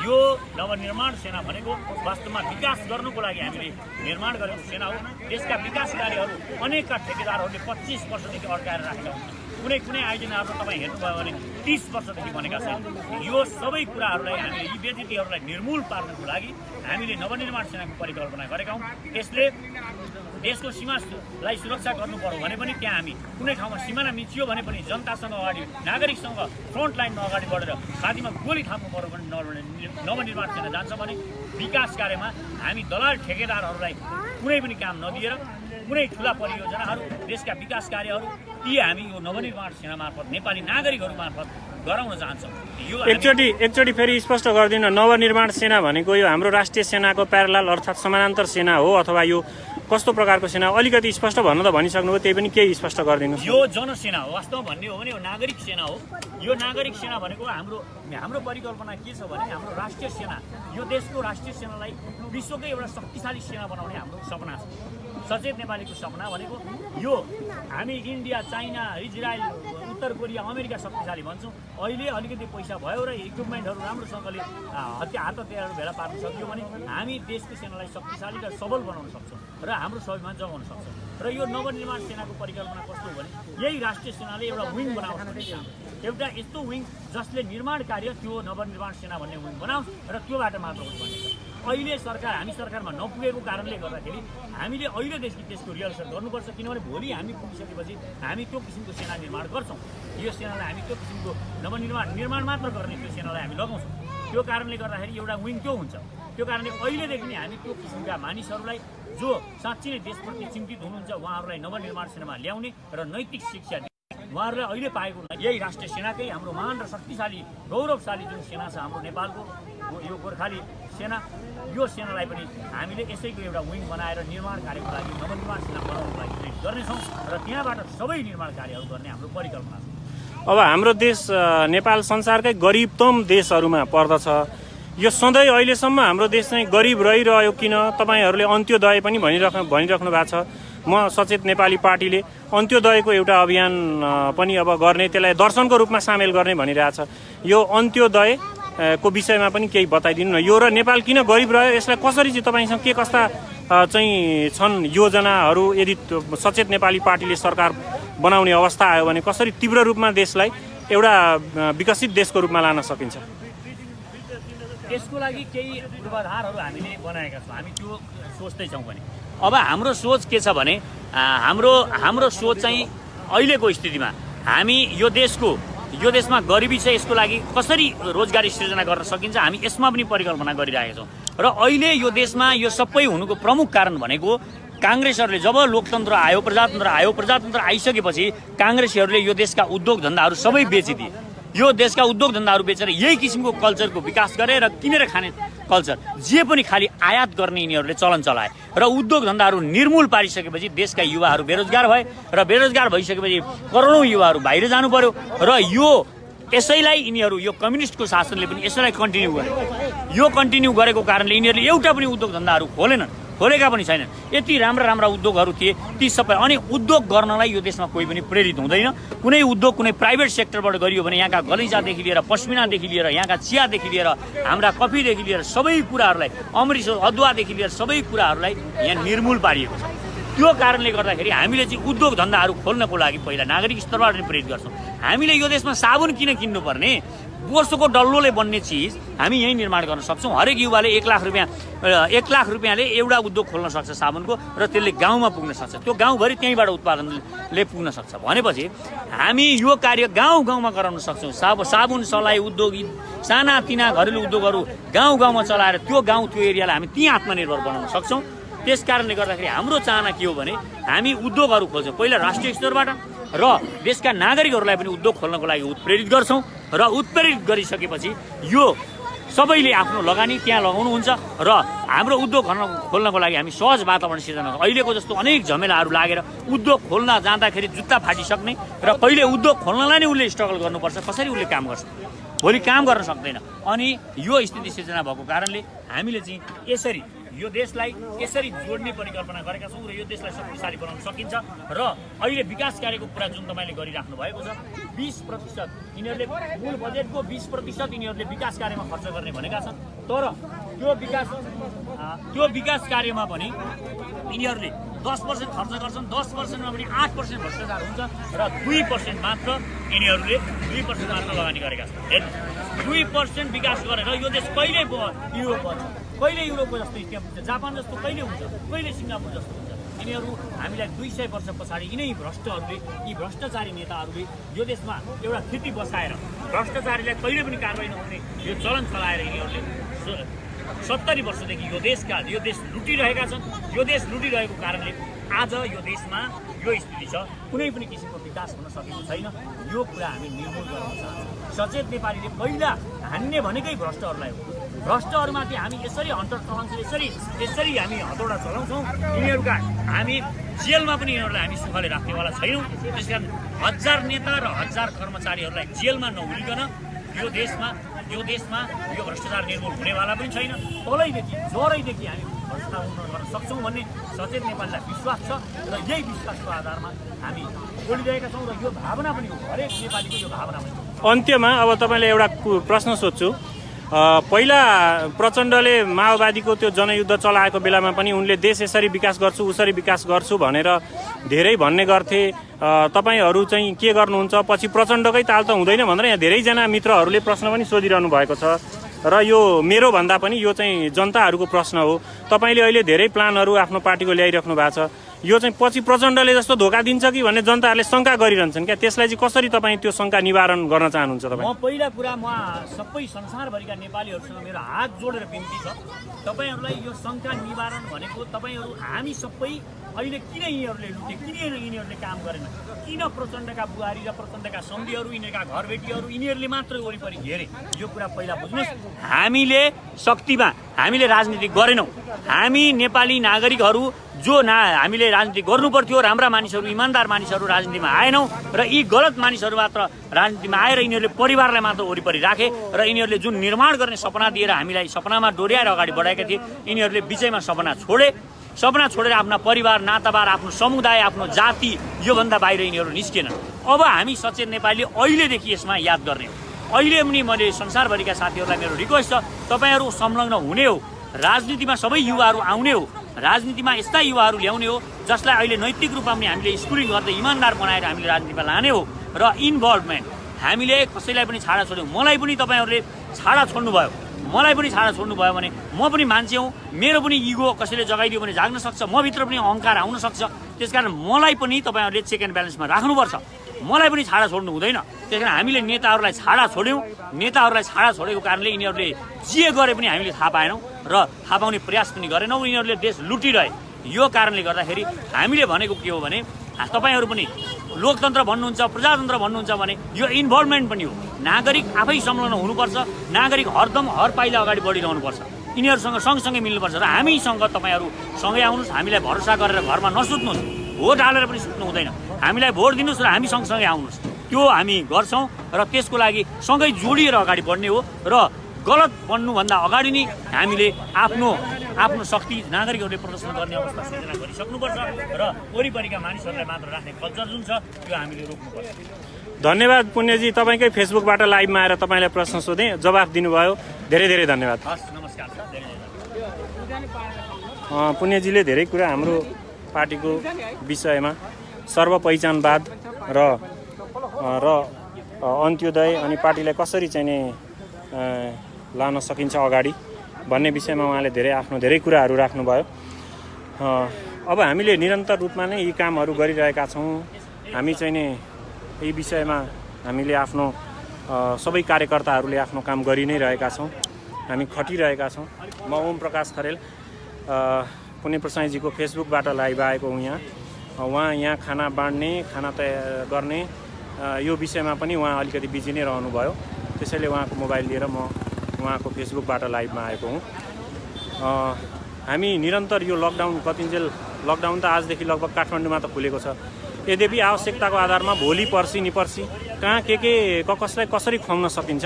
यो नवनिर्माण सेना भनेको वास्तवमा विकास गर्नुको लागि हामीले निर्माण गरेको सेना हो। देशका विकास कार्यहरू अनेकका ठेकेदारहरूले 25 वर्षदेखि अड्काएर राखेका हुन्छन्। कुनै आयोजनाहरू तपाईँ हेर्नुभयो भने 30 वर्षदेखि बनेका छन्। यो सबै कुराहरूलाई हामीले यी व्यतिथिहरूलाई निर्मूल पार्नको लागि हामीले नवनिर्माण सेनाको परिकल्पना गरेका हौँ। त्यसले देशको सीमालाई सुरक्षा गर्नु पर्यो भने पनि त्यहाँ हामी कुनै ठाउँमा सिमाना मिचियो भने पनि जनतासँग अगाडि नागरिकसँग फ्रन्ट लाइनमा अगाडि बढेर छातीमा गोली थाप्नु पर्यो भने नवनिर्माण सेना जान्छ भने विकास कार्यमा हामी दलाल ठेकेदारहरूलाई कुनै पनि काम नदिएर कुनै ठुला परियोजनाहरू देशका विकास कार्यहरू ती हामी यो नवनिर्माण सेना मार्फत नेपाली नागरिकहरू मार्फत गराउन चाहन्छौँ। यो एकचोटि फेरि स्पष्ट गरिदिनु, नवनिर्माण सेना भनेको यो हाम्रो राष्ट्रिय सेनाको प्यारलाल अर्थात् समानान्तर सेना हो अथवा यो कस्तो प्रकारको सेना? अलिकति स्पष्ट भन्नु त भनिसक्नुभयो, त्यही पनि केही स्पष्ट गरिदिनु। यो जनसेना हो, वास्तवमा भन्ने हो भने यो नागरिक सेना हो। यो नागरिक सेना भनेको हाम्रो परिकल्पना के छ भने हाम्रो राष्ट्रिय सेना, यो देशको राष्ट्रिय सेनालाई विश्वकै एउटा शक्तिशाली सेना बनाउने हाम्रो सपना छ। सचेत नेपालीको सपना भनेको यो हामी इन्डिया, चाइना, इजरायल, उत्तर कोरिया, अमेरिका शक्तिशाली भन्छौँ। अहिले अलिकति पैसा भयो र इक्विपमेन्टहरू राम्रोसँगले हात हतियारहरू भेला पार्न सकियो भने हामी देशको सेनालाई शक्तिशाली र सबल बनाउन सक्छौँ र हाम्रो स्वाभिमान जगाउन सक्छौँ। र यो नवनिर्माण सेनाको परिकल्पना कस्तो हो भने यही राष्ट्रिय सेनाले एउटा विङ बनाओस् भन्ने काम, एउटा यस्तो विङ जसले निर्माण कार्य त्यो नवनिर्माण सेना भन्ने विङ बनाओस् र त्योबाट मात्र होस् भन्ने छ। अहिले हामी सरकारमा नपुगेको कारणले गर्दाखेरि हामीले अहिलेदेखि त्यसको रिहर्सल गर्नुपर्छ, किनभने भोलि हामी पुगिसकेपछि हामी त्यो किसिमको सेना निर्माण गर्छौँ। यो सेनालाई हामी त्यो किसिमको निर्माण मात्र गर्ने त्यो सेनालाई हामी लगाउँछौँ। त्यो कारणले गर्दाखेरि एउटा विङ त्यो हुन्छ। त्यो कारणले अहिलेदेखि नै हामी त्यो किसिमका मानिसहरूलाई जो साँच्चै नै देशप्रति चिन्तित हुनुहुन्छ उहाँहरूलाई नवनिर्माण सेनामा ल्याउने र नैतिक शिक्षा उहाँहरूलाई अहिले पाएको यही राष्ट्रिय सेनाकै हाम्रो महान र शक्तिशाली गौरवशाली जुन सेना छ हाम्रो नेपालको यो गोर्खाली सेना, यो सेनालाई पनि हामीले यसैको एउटा विङ बनाएर निर्माण कार्यको लागि नवनिर्माण सेना बनाउनको लागि ट्रेनिङ गर्नेछौँ र त्यहाँबाट सबै निर्माण कार्यहरू गर्ने हाम्रो परिकल्पना छ। अब हाम्रो देश नेपाल संसारकै गरिबतम देशहरूमा पर्दछ। यो सधैँ अहिलेसम्म हाम्रो देश चाहिँ गरिब रहिरह्यो किन? तपाईँहरूले अन्त्योदय पनि भनिराख्नु भएको छ। म सचेत नेपाली पार्टीले अन्त्योदयको एउटा अभियान पनि अब गर्ने, त्यसलाई दर्शनको रूपमा सामेल गर्ने भनिरहेछ। यो अन्त्योदय को विषयमा पनि केही बताइदिनु न। यो र नेपाल किन गरिब रह्यो, यसलाई कसरी चाहिँ तपाईँसँग के कस्ता चाहिँ छन् योजनाहरू, यदि सचेत नेपाली पार्टीले सरकार बनाउने अवस्था आयो भने कसरी तीव्र रूपमा देशलाई एउटा विकसित देशको रूपमा लान सकिन्छ? त्यसको लागि केही पूर्वाधारहरू हामीले बनाएका छौँ, हामी त्यो सोच्दैछौँ पनि। अब हाम्रो सोच के छ भने हाम्रो सोच चाहिँ अहिलेको स्थितिमा हामी यो देशमा गरिबी छ, यसको लागि कसरी रोजगारी सृजना गर्न सकिन्छ, हामी यसमा पनि परिकल्पना गरिरहेका छौँ। र अहिले यो देशमा यो सबै हुनुको प्रमुख कारण भनेको काङ्ग्रेसहरूले जब लोकतन्त्र आयो, प्रजातन्त्र आइसकेपछि काङ्ग्रेसीहरूले यो देशका उद्योग धन्दाहरू सबै बेचिदिए। यो देशका उद्योग धन्दाहरू बेचेर यही किसिमको कल्चरको विकास गरे र किनेर खाने कल्चर जे पनि खालि आयात गर्ने यिनीहरूले चलन चलाए र उद्योग धन्दाहरू निर्मूल पारिसकेपछि देशका युवाहरू बेरोजगार भए र बेरोजगार भइसकेपछि करोडौँ युवाहरू बाहिर जानु पर्यो र यसैलाई यिनीहरू यो कम्युनिस्टको शासनले पनि यसैलाई कन्टिन्यू गरे। यो कन्टिन्यू गरेको कारणले यिनीहरूले एउटा पनि उद्योग धन्दाहरू खोलेका पनि छैनन्। यति राम्रा उद्योगहरू थिए ती सबै, अनि उद्योग गर्नलाई यो देशमा कोही पनि प्रेरित हुँदैन। कुनै उद्योग कुनै प्राइभेट सेक्टरबाट गरियो भने यहाँका गलैँचादेखि लिएर पश्मिनादेखि लिएर यहाँका चियादेखि लिएर हाम्रा कफीदेखि लिएर सबै कुराहरूलाई, अमृत अदुवादेखि लिएर सबै कुराहरूलाई यहाँ निर्मूल पारिएको छ। त्यो कारणले गर्दाखेरि हामीले चाहिँ उद्योग धन्दाहरू खोल्नको लागि पहिला नागरिक स्तरबाट पनि प्रेरित गर्छौँ। हामीले यो देशमा साबुन किन किन्नुपर्ने, वर्षको डल्लोले बन्ने चिज हामी यहीँ निर्माण गर्न सक्छौँ। हरेक युवाले 1 लाख रुपियाँले एउटा उद्योग खोल्न सक्छ साबुनको, र त्यसले गाउँमा पुग्न सक्छ। त्यो गाउँभरि त्यहीँबाट उत्पादनले पुग्न सक्छ भनेपछि हामी यो कार्य गाउँमा गराउन सक्छौँ। साबुन सलाई उद्योग, सानातिना घरेलु उद्योगहरू गाउँमा चलाएर त्यो एरियालाई हामी त्यहीँ आत्मनिर्भर बनाउन सक्छौँ। त्यस कारणले गर्दाखेरि हाम्रो चाहना के हो भने हामी उद्योगहरू खोल्छौँ पहिला राष्ट्रिय स्तरबाट, र देशका नागरिकहरूलाई पनि उद्योग खोल्नको लागि उत्प्रेरित गर्छौँ। र उत्प्रेरित गरिसकेपछि यो सबैले आफ्नो लगानी त्यहाँ लगाउनुहुन्छ र हाम्रो उद्योग खोल्नको लागि हामी सहज वातावरण सिर्जना। अहिलेको जस्तो अनेक झमेलाहरू लागेर उद्योग खोल्न जाँदाखेरि जुत्ता फाटिसक्ने र पहिले उद्योग खोल्नलाई नै उसले स्ट्रगल गर्नुपर्छ, कसरी उसले काम गर्छ, भोलि काम गर्न सक्दैन। अनि यो स्थिति सिर्जना भएको कारणले हामीले चाहिँ यसरी यो देशलाई यसरी जोड्ने परिकल्पना गरेका छौँ र यो देशलाई शक्तिशाली बनाउन सकिन्छ। र अहिले विकास कार्यको कुरा जुन तपाईँले गरिराख्नु भएको छ, 20% यिनीहरूले मूल बजेटको 20% यिनीहरूले विकास कार्यमा खर्च गर्ने भनेका छन्। तर त्यो विकास कार्यमा पनि यिनीहरूले 10% खर्च गर्छन्, 10%मा पनि 8% भ्रष्टाचार हुन्छ र 2% मात्र यिनीहरूले 2% मात्र लगानी गरेका छन्। हेर्नु, 2% विकास गरेर यो देश कहिले युरोप बन्छ, कहिले युरोपको जस्तो स्थिति हुन्छ, जापान जस्तो कहिले हुन्छ, कहिले सिङ्गापुर जस्तो हुन्छ। यिनीहरू हामीलाई 200 वर्ष पछाडि यिनै भ्रष्टहरूले, यी भ्रष्टाचारी नेताहरूले यो देशमा एउटा स्थिति बसाएर भ्रष्टाचारीलाई कहिले पनि कारवाही नहुने यो चलन चलाएर यिनीहरूले 70 वर्षदेखि यो देश लुटिरहेका छन्। यो देश लुटिरहेको कारणले आज यो देशमा यो स्थिति छ, कुनै पनि किसिमको विकास हुन सकेको छैन। यो कुरा हामी निर्मूल गर्न चाहन्छौँ। सचेत नेपालीले पहिला हान्ने भनेकै भ्रष्टहरूलाई हो। भ्रष्टहरूमाथि हामी यसरी हन्टर चलाउँछौँ, यसरी हामी हतौडा चलाउँछौँ। यिनीहरूका हामी जेलमा पनि यिनीहरूलाई हामी सुखले राख्नेवाला छैनौँ। त्यसकारण 1000 नेता र 1000 कर्मचारीहरूलाई जेलमा नहुलिकन यो देशमा यो भ्रष्टाचार निर्मूल हुनेवाला पनि छैन। तलैदेखि जरैदेखि हामी भ्रष्टाचार गर्न सक्छौँ भन्ने सचेत नेपालीलाई विश्वास छ र यही विश्वासको आधारमा हामी बोलिरहेका छौँ र यो भावना पनि हो, हरेक नेपालीको यो भावना पनि हो। अन्त्यमा अब तपाईँले एउटा प्रश्न सोध्छु। पहिला प्रचण्डले माओवादीको त्यो जनयुद्ध चलाएको बेलामा पनि उनले देश यसरी विकास गर्छु उसरी विकास गर्छु भनेर धेरै भन्ने गर्थे। तपाईँहरू चाहिँ के गर्नुहुन्छ? पछि प्रचण्डकै ताल त हुँदैन भनेर यहाँ धेरैजना मित्रहरूले प्रश्न पनि सोधिरहनु भएको छ र यो मेरो भन्दा पनि यो चाहिँ जनताहरूको प्रश्न हो। तपाईँले अहिले धेरै प्लानहरू आफ्नो पार्टीको ल्याइराख्नु भएको छ, यो चाहिँ पछि प्रचण्डले जस्तो धोका दिन्छ कि भन्ने जनताहरूले शङ्का गरिरहन्छन् क्या, त्यसलाई चाहिँ कसरी तपाईँ त्यो शङ्का निवारण गर्न चाहनुहुन्छ? तपाईँ पहिला कुरा म सबै संसारभरिका नेपालीहरूसँग मेरो हात जोडेर बिन्ती छ, तपाईँहरूलाई यो शङ्का निवारण भनेको तपाईँहरू हामी सबै अहिले किन यिनीहरूले लुटे, किन यिनीहरूले काम गरेन, किन प्रचण्डका बुहारी र प्रचण्डका सन्धीहरू, यिनीहरूका घरबेटीहरू यिनीहरूले मात्र वरिपरि घेरे, यो कुरा पहिला बुझ्नुहोस्। हामीले शक्तिमा हामीले राजनीति गरेनौँ। हामी नेपाली नागरिकहरू हामीले राजनीति गर्नु पर्थ्यो, राम्रा मानिसहरू, इमान्दार मानिसहरू राजनीतिमा आएनौँ र यी गलत मानिसहरू मात्र राजनीतिमा आएर यिनीहरूले परिवारलाई मात्र वरिपरि राखे र यिनीहरूले जुन निर्माण गर्ने सपना दिएर हामीलाई सपनामा डोर्याएर अगाडि बढाएका थिए, यिनीहरूले बिचैमा सपना छोडेर आफ्ना परिवार, नाताबार, आफ्नो समुदाय, आफ्नो जाति योभन्दा बाहिर यिनीहरू निस्केनन्। अब हामी सचेत नेपालीले अहिलेदेखि यसमा याद गर्ने हो। अहिले पनि मैले संसारभरिका साथीहरूलाई मेरो रिक्वेस्ट छ, तपाईँहरू संलग्न हुने हो, राजनीतिमा सबै युवाहरू आउने हो, राजनीतिमा यस्ता युवाहरू ल्याउने हो जसलाई अहिले नैतिक रूपमा पनि हामीले स्कुलिङ गर्दै इमान्दार बनाएर हामीले राजनीतिमा लाने हो। र इन्भल्भमेन्ट हामीले कसैलाई पनि छाडा छोड्यौँ। मलाई पनि तपाईँहरूले छाडा छोड्नुभयो, मलाई पनि छाडा छोड्नुभयो भने म पनि मान्छे हुँ, मेरो पनि इगो कसैले जगाइदियो भने जाग्न सक्छ, म भित्र पनि अहङ्कार आउन सक्छ। त्यसकारण मलाई पनि तपाईँहरूले चेक एन्ड ब्यालेन्समा राख्नुपर्छ, मलाई पनि छाडा छोड्नु हुँदैन। त्यसकारण हामीले नेताहरूलाई छाडा छोड्यौँ, नेताहरूलाई छाडा छोडेको कारणले यिनीहरूले जे गरे पनि हामीले थाहा पाएनौँ र थाहा पाउने प्रयास पनि गरेनौँ। यिनीहरूले देश लुटिरहे। यो कारणले गर्दाखेरि हामीले भनेको के हो भने तपाईँहरू पनि लोकतन्त्र भन्नुहुन्छ, प्रजातन्त्र भन्नुहुन्छ भने यो इन्भल्भमेन्ट पनि हो। नागरिक आफै संलग्न हुनुपर्छ, नागरिक हरदम हर पाइला अगाडि बढिरहनुपर्छ, यिनीहरूसँग सँगसँगै मिल्नुपर्छ। र हामीसँग तपाईँहरू सँगै आउनुहोस्, हामीलाई भरोसा गरेर घरमा नसुत्नुहोस्, भोट हालेर पनि सुत्नु हुँदैन, हामीलाई भोट दिनुहोस् र हामी सँगसँगै आउनुहोस्। त्यो हामी गर्छौँ र त्यसको लागि सँगै जोडिएर अगाडि बढ्ने हो। र गलत बन्नुभन्दा अगाडि नै हामीले आफ्नो शक्ति नागरिकहरूले प्रदर्शन गर्ने अवस्था सिर्जना गरिसक्नुपर्छ र वरिपरिका मानिसहरूलाई मात्र राख्ने कल्चर जुन छ त्यो हामीले रोक्नुपर्छ। धन्यवाद पुण्यजी, तपाईँकै फेसबुकबाट लाइभमा आएर तपाईँलाई प्रश्न सोधेँ, जवाफ दिनुभयो, धेरै धेरै धन्यवाद। हस्, नमस्कार। पुण्यजीले धेरै कुरा हाम्रो पार्टीको विषयमा सर्वपहिचानवाद र अन्त्योदय अनि पार्टीलाई कसरी चाहिँ नि लान सकिन्छ अगाडि भन्ने विषयमा उहाँले धेरै कुराहरू राख्नुभयो। अब हामीले निरन्तर रूपमा नै यी कामहरू गरिरहेका छौँ। हामी चाहिँ नि यी विषयमा हामीले आफ्नो सबै कार्यकर्ताहरूले आफ्नो काम गरि नै रहेका छौँ, हामी खटिरहेका छौँ। म ओम प्रकाश खरेल पुण्य प्रसाईजीको फेसबुकबाट लाइभ आएको हुँ। उहाँ यहाँ खाना बाँड्ने, खाना तयार गर्ने यो विषयमा पनि उहाँ अलिकति बिजी नै रहनुभयो, त्यसैले उहाँको मोबाइल लिएर म उहाँको फेसबुकबाट लाइभमा आएको हुँ। हामी निरन्तर यो लकडाउन त आजदेखि लगभग काठमाडौँमा त खुलेको छ। यद्यपि आवश्यकताको आधारमा भोलि पर्सि निपर्सि कहाँ के कसलाई कसरी खुवाउन सकिन्छ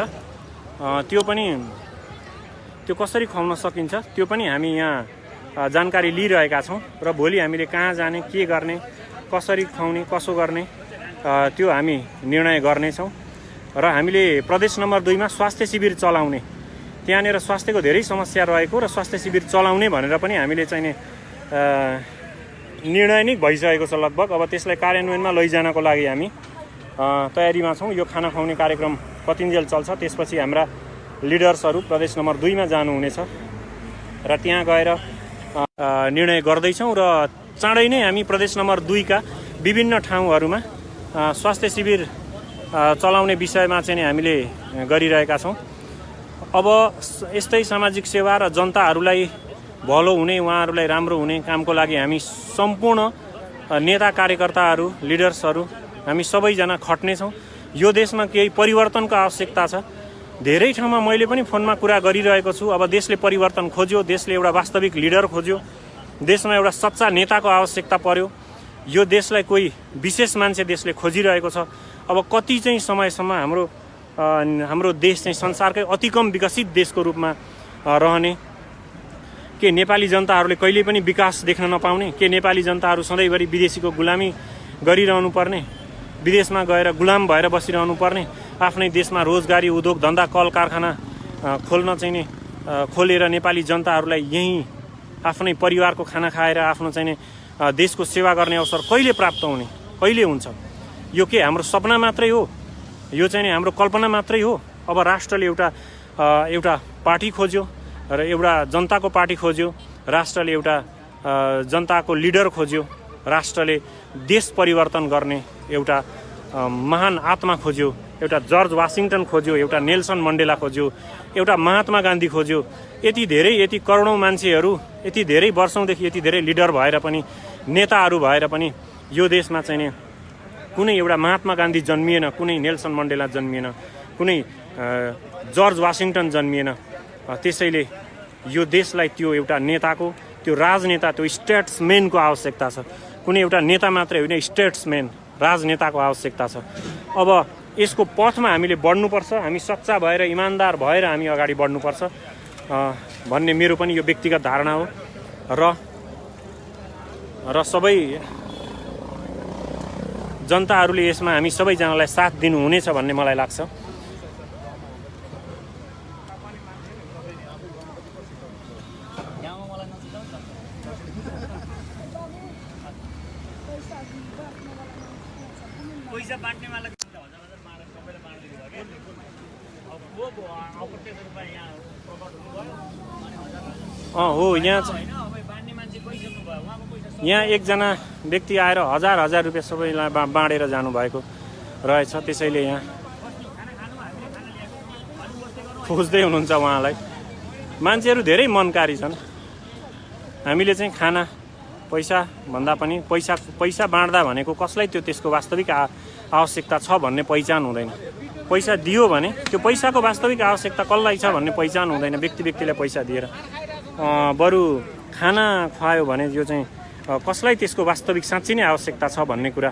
त्यो कसरी खुवाउन सकिन्छ त्यो पनि हामी यहाँ जानकारी लिइरहेका छौँ। र भोलि हामीले कहाँ जाने, के गर्ने, कसरी खुवाउने, कसो गर्ने त्यो हामी निर्णय गर्नेछौँ। र हामीले प्रदेश नम्बर 2 मा स्वास्थ्य शिविर चलाउने, त्यहाँनिर स्वास्थ्यको धेरै समस्या रहेको र स्वास्थ्य शिविर चलाउने भनेर पनि हामीले चाहिँ निर्णय नै भइसकेको छ लगभग। अब त्यसलाई कार्यान्वयनमा लैजानको लागि हामी तयारीमा छौँ। यो खाना खुवाउने कार्यक्रम कतिन्जेल चल्छ, त्यसपछि हाम्रा लिडर्सहरू प्रदेश नम्बर 2 मा जानुहुनेछ र त्यहाँ गएर निर्णय गर्दैछौँ। र चाँडै नै हामी प्रदेश नम्बर 2 का विभिन्न ठाउँहरूमा स्वास्थ्य शिविर चलाउने विषयमा चाहिँ हामीले गरिरहेका छौँ। अब यस्तै सामाजिक सेवा र जनताहरूलाई भलो हुने, उहाँहरूलाई राम्रो हुने कामको लागि हामी सम्पूर्ण नेता कार्यकर्ताहरू, लिडर्सहरू हामी सबैजना खट्नेछौँ। यो देशमा केही परिवर्तनको आवश्यकता छ। धेरै ठाउँमा मैले पनि फोनमा कुरा गरिरहेको छु। अब देशले परिवर्तन खोज्यो, देशले एउटा वास्तविक लिडर खोज्यो, देशमा एउटा सच्चा नेताको आवश्यकता पर्यो। यो देशलाई कोही विशेष मान्छे देशले खोजिरहेको छ। अब कति चाहिँ समयसम्म हाम्रो देश चाहिँ संसारकै अति कम विकसित देशको रूपमा रहने, के नेपाली जनताहरूले कहिल्यै पनि विकास देख्न नपाउने, के नेपाली जनताहरू सधैँभरि विदेशीको गुलामी गरिरहनु पर्ने, विदेशमा गएर गुलाम भएर बसिरहनु पर्ने, आफ्नै देशमा रोजगारी, उद्योग धन्दा, कल कारखाना खोल्न चाहिँ नि खोलेर नेपाली जनताहरूलाई यहीँ आफ्नै परिवारको खाना खाएर आफ्नो चाहिँ देशको सेवा गर्ने अवसर कहिले प्राप्त हुने, कहिले हुन्छ? यो के हाम्रो सपना मात्रै हो? यो चाहिँ नि हाम्रो कल्पना मात्रै हो? अब राष्ट्रले एउटा पार्टी खोज्यो र एउटा जनताको पार्टी खोज्यो, राष्ट्रले एउटा जनताको लिडर खोज्यो, राष्ट्रले देश परिवर्तन गर्ने एउटा महान आत्मा खोज्यो, एउटा जर्ज वासिङटन खोज्यो, एउटा नेल्सन मण्डेला खोज्यो, एउटा महात्मा गान्धी खोज्यो। यति करोडौँ मान्छेहरू यति धेरै वर्षौँदेखि यति धेरै लिडर भएर पनि, नेताहरू भएर पनि यो देशमा चाहिँ नि कुनै एउटा महात्मा गान्धी जन्मिएन, कुनै नेल्सन मण्डेला जन्मिएन, कुनै जर्ज वासिङटन जन्मिएन। त्यसैले यो देशलाई त्यो एउटा नेताको, त्यो राजनेता, त्यो स्टेट्सम्यानको आवश्यकता छ। कुनै एउटा नेता मात्रै होइन, स्टेट्सम्यान, राजनेताको आवश्यकता छ। अब यसको पथमा हामीले बढ्नुपर्छ, हामी सच्चा भएर, इमान्दार भएर हामी अगाडि बढ्नुपर्छ भन्ने मेरो पनि यो व्यक्तिगत धारणा हो। र सबै जनताहरूले यसमा हामी सबैजनालाई साथ दिनुहुनेछ भन्ने मलाई लाग्छ। पैसा बाँड्नेवाला हजार हजार बाँडेर सबैले बाँडिदिनु भयो क्या अब को अप्रत्यक्ष रूपमा यहाँ प्रकट हुनुभयो अनि हजार हजार हो यहाँ होइन अब बाँड्ने मान्छे गइसक्नु भयो उहाँको पैसा यहाँ एकजना व्यक्ति आएर हजार हजार रुपियाँ सबैलाई बाँडेर जानुभएको रहेछ। त्यसैले यहाँ खोज्दै हुनुहुन्छ उहाँलाई। मान्छेहरू धेरै मनकारी छन्। हामीले चाहिँ खाना पैसा भन्दा पनि पैसा बाँड्दा भनेको कसलाई त्यसको वास्तविक आवश्यकता छ भन्ने पहिचान हुँदैन। पैसा दियो भने त्यो पैसाको वास्तविक आवश्यकता कसलाई छ भन्ने पहिचान हुँदैन। व्यक्तिले पैसा दिएर बरु खाना खुवायो भने यो चाहिँ कसलाई त्यसको वास्तविक साँच्चै नै आवश्यकता छ भन्ने कुरा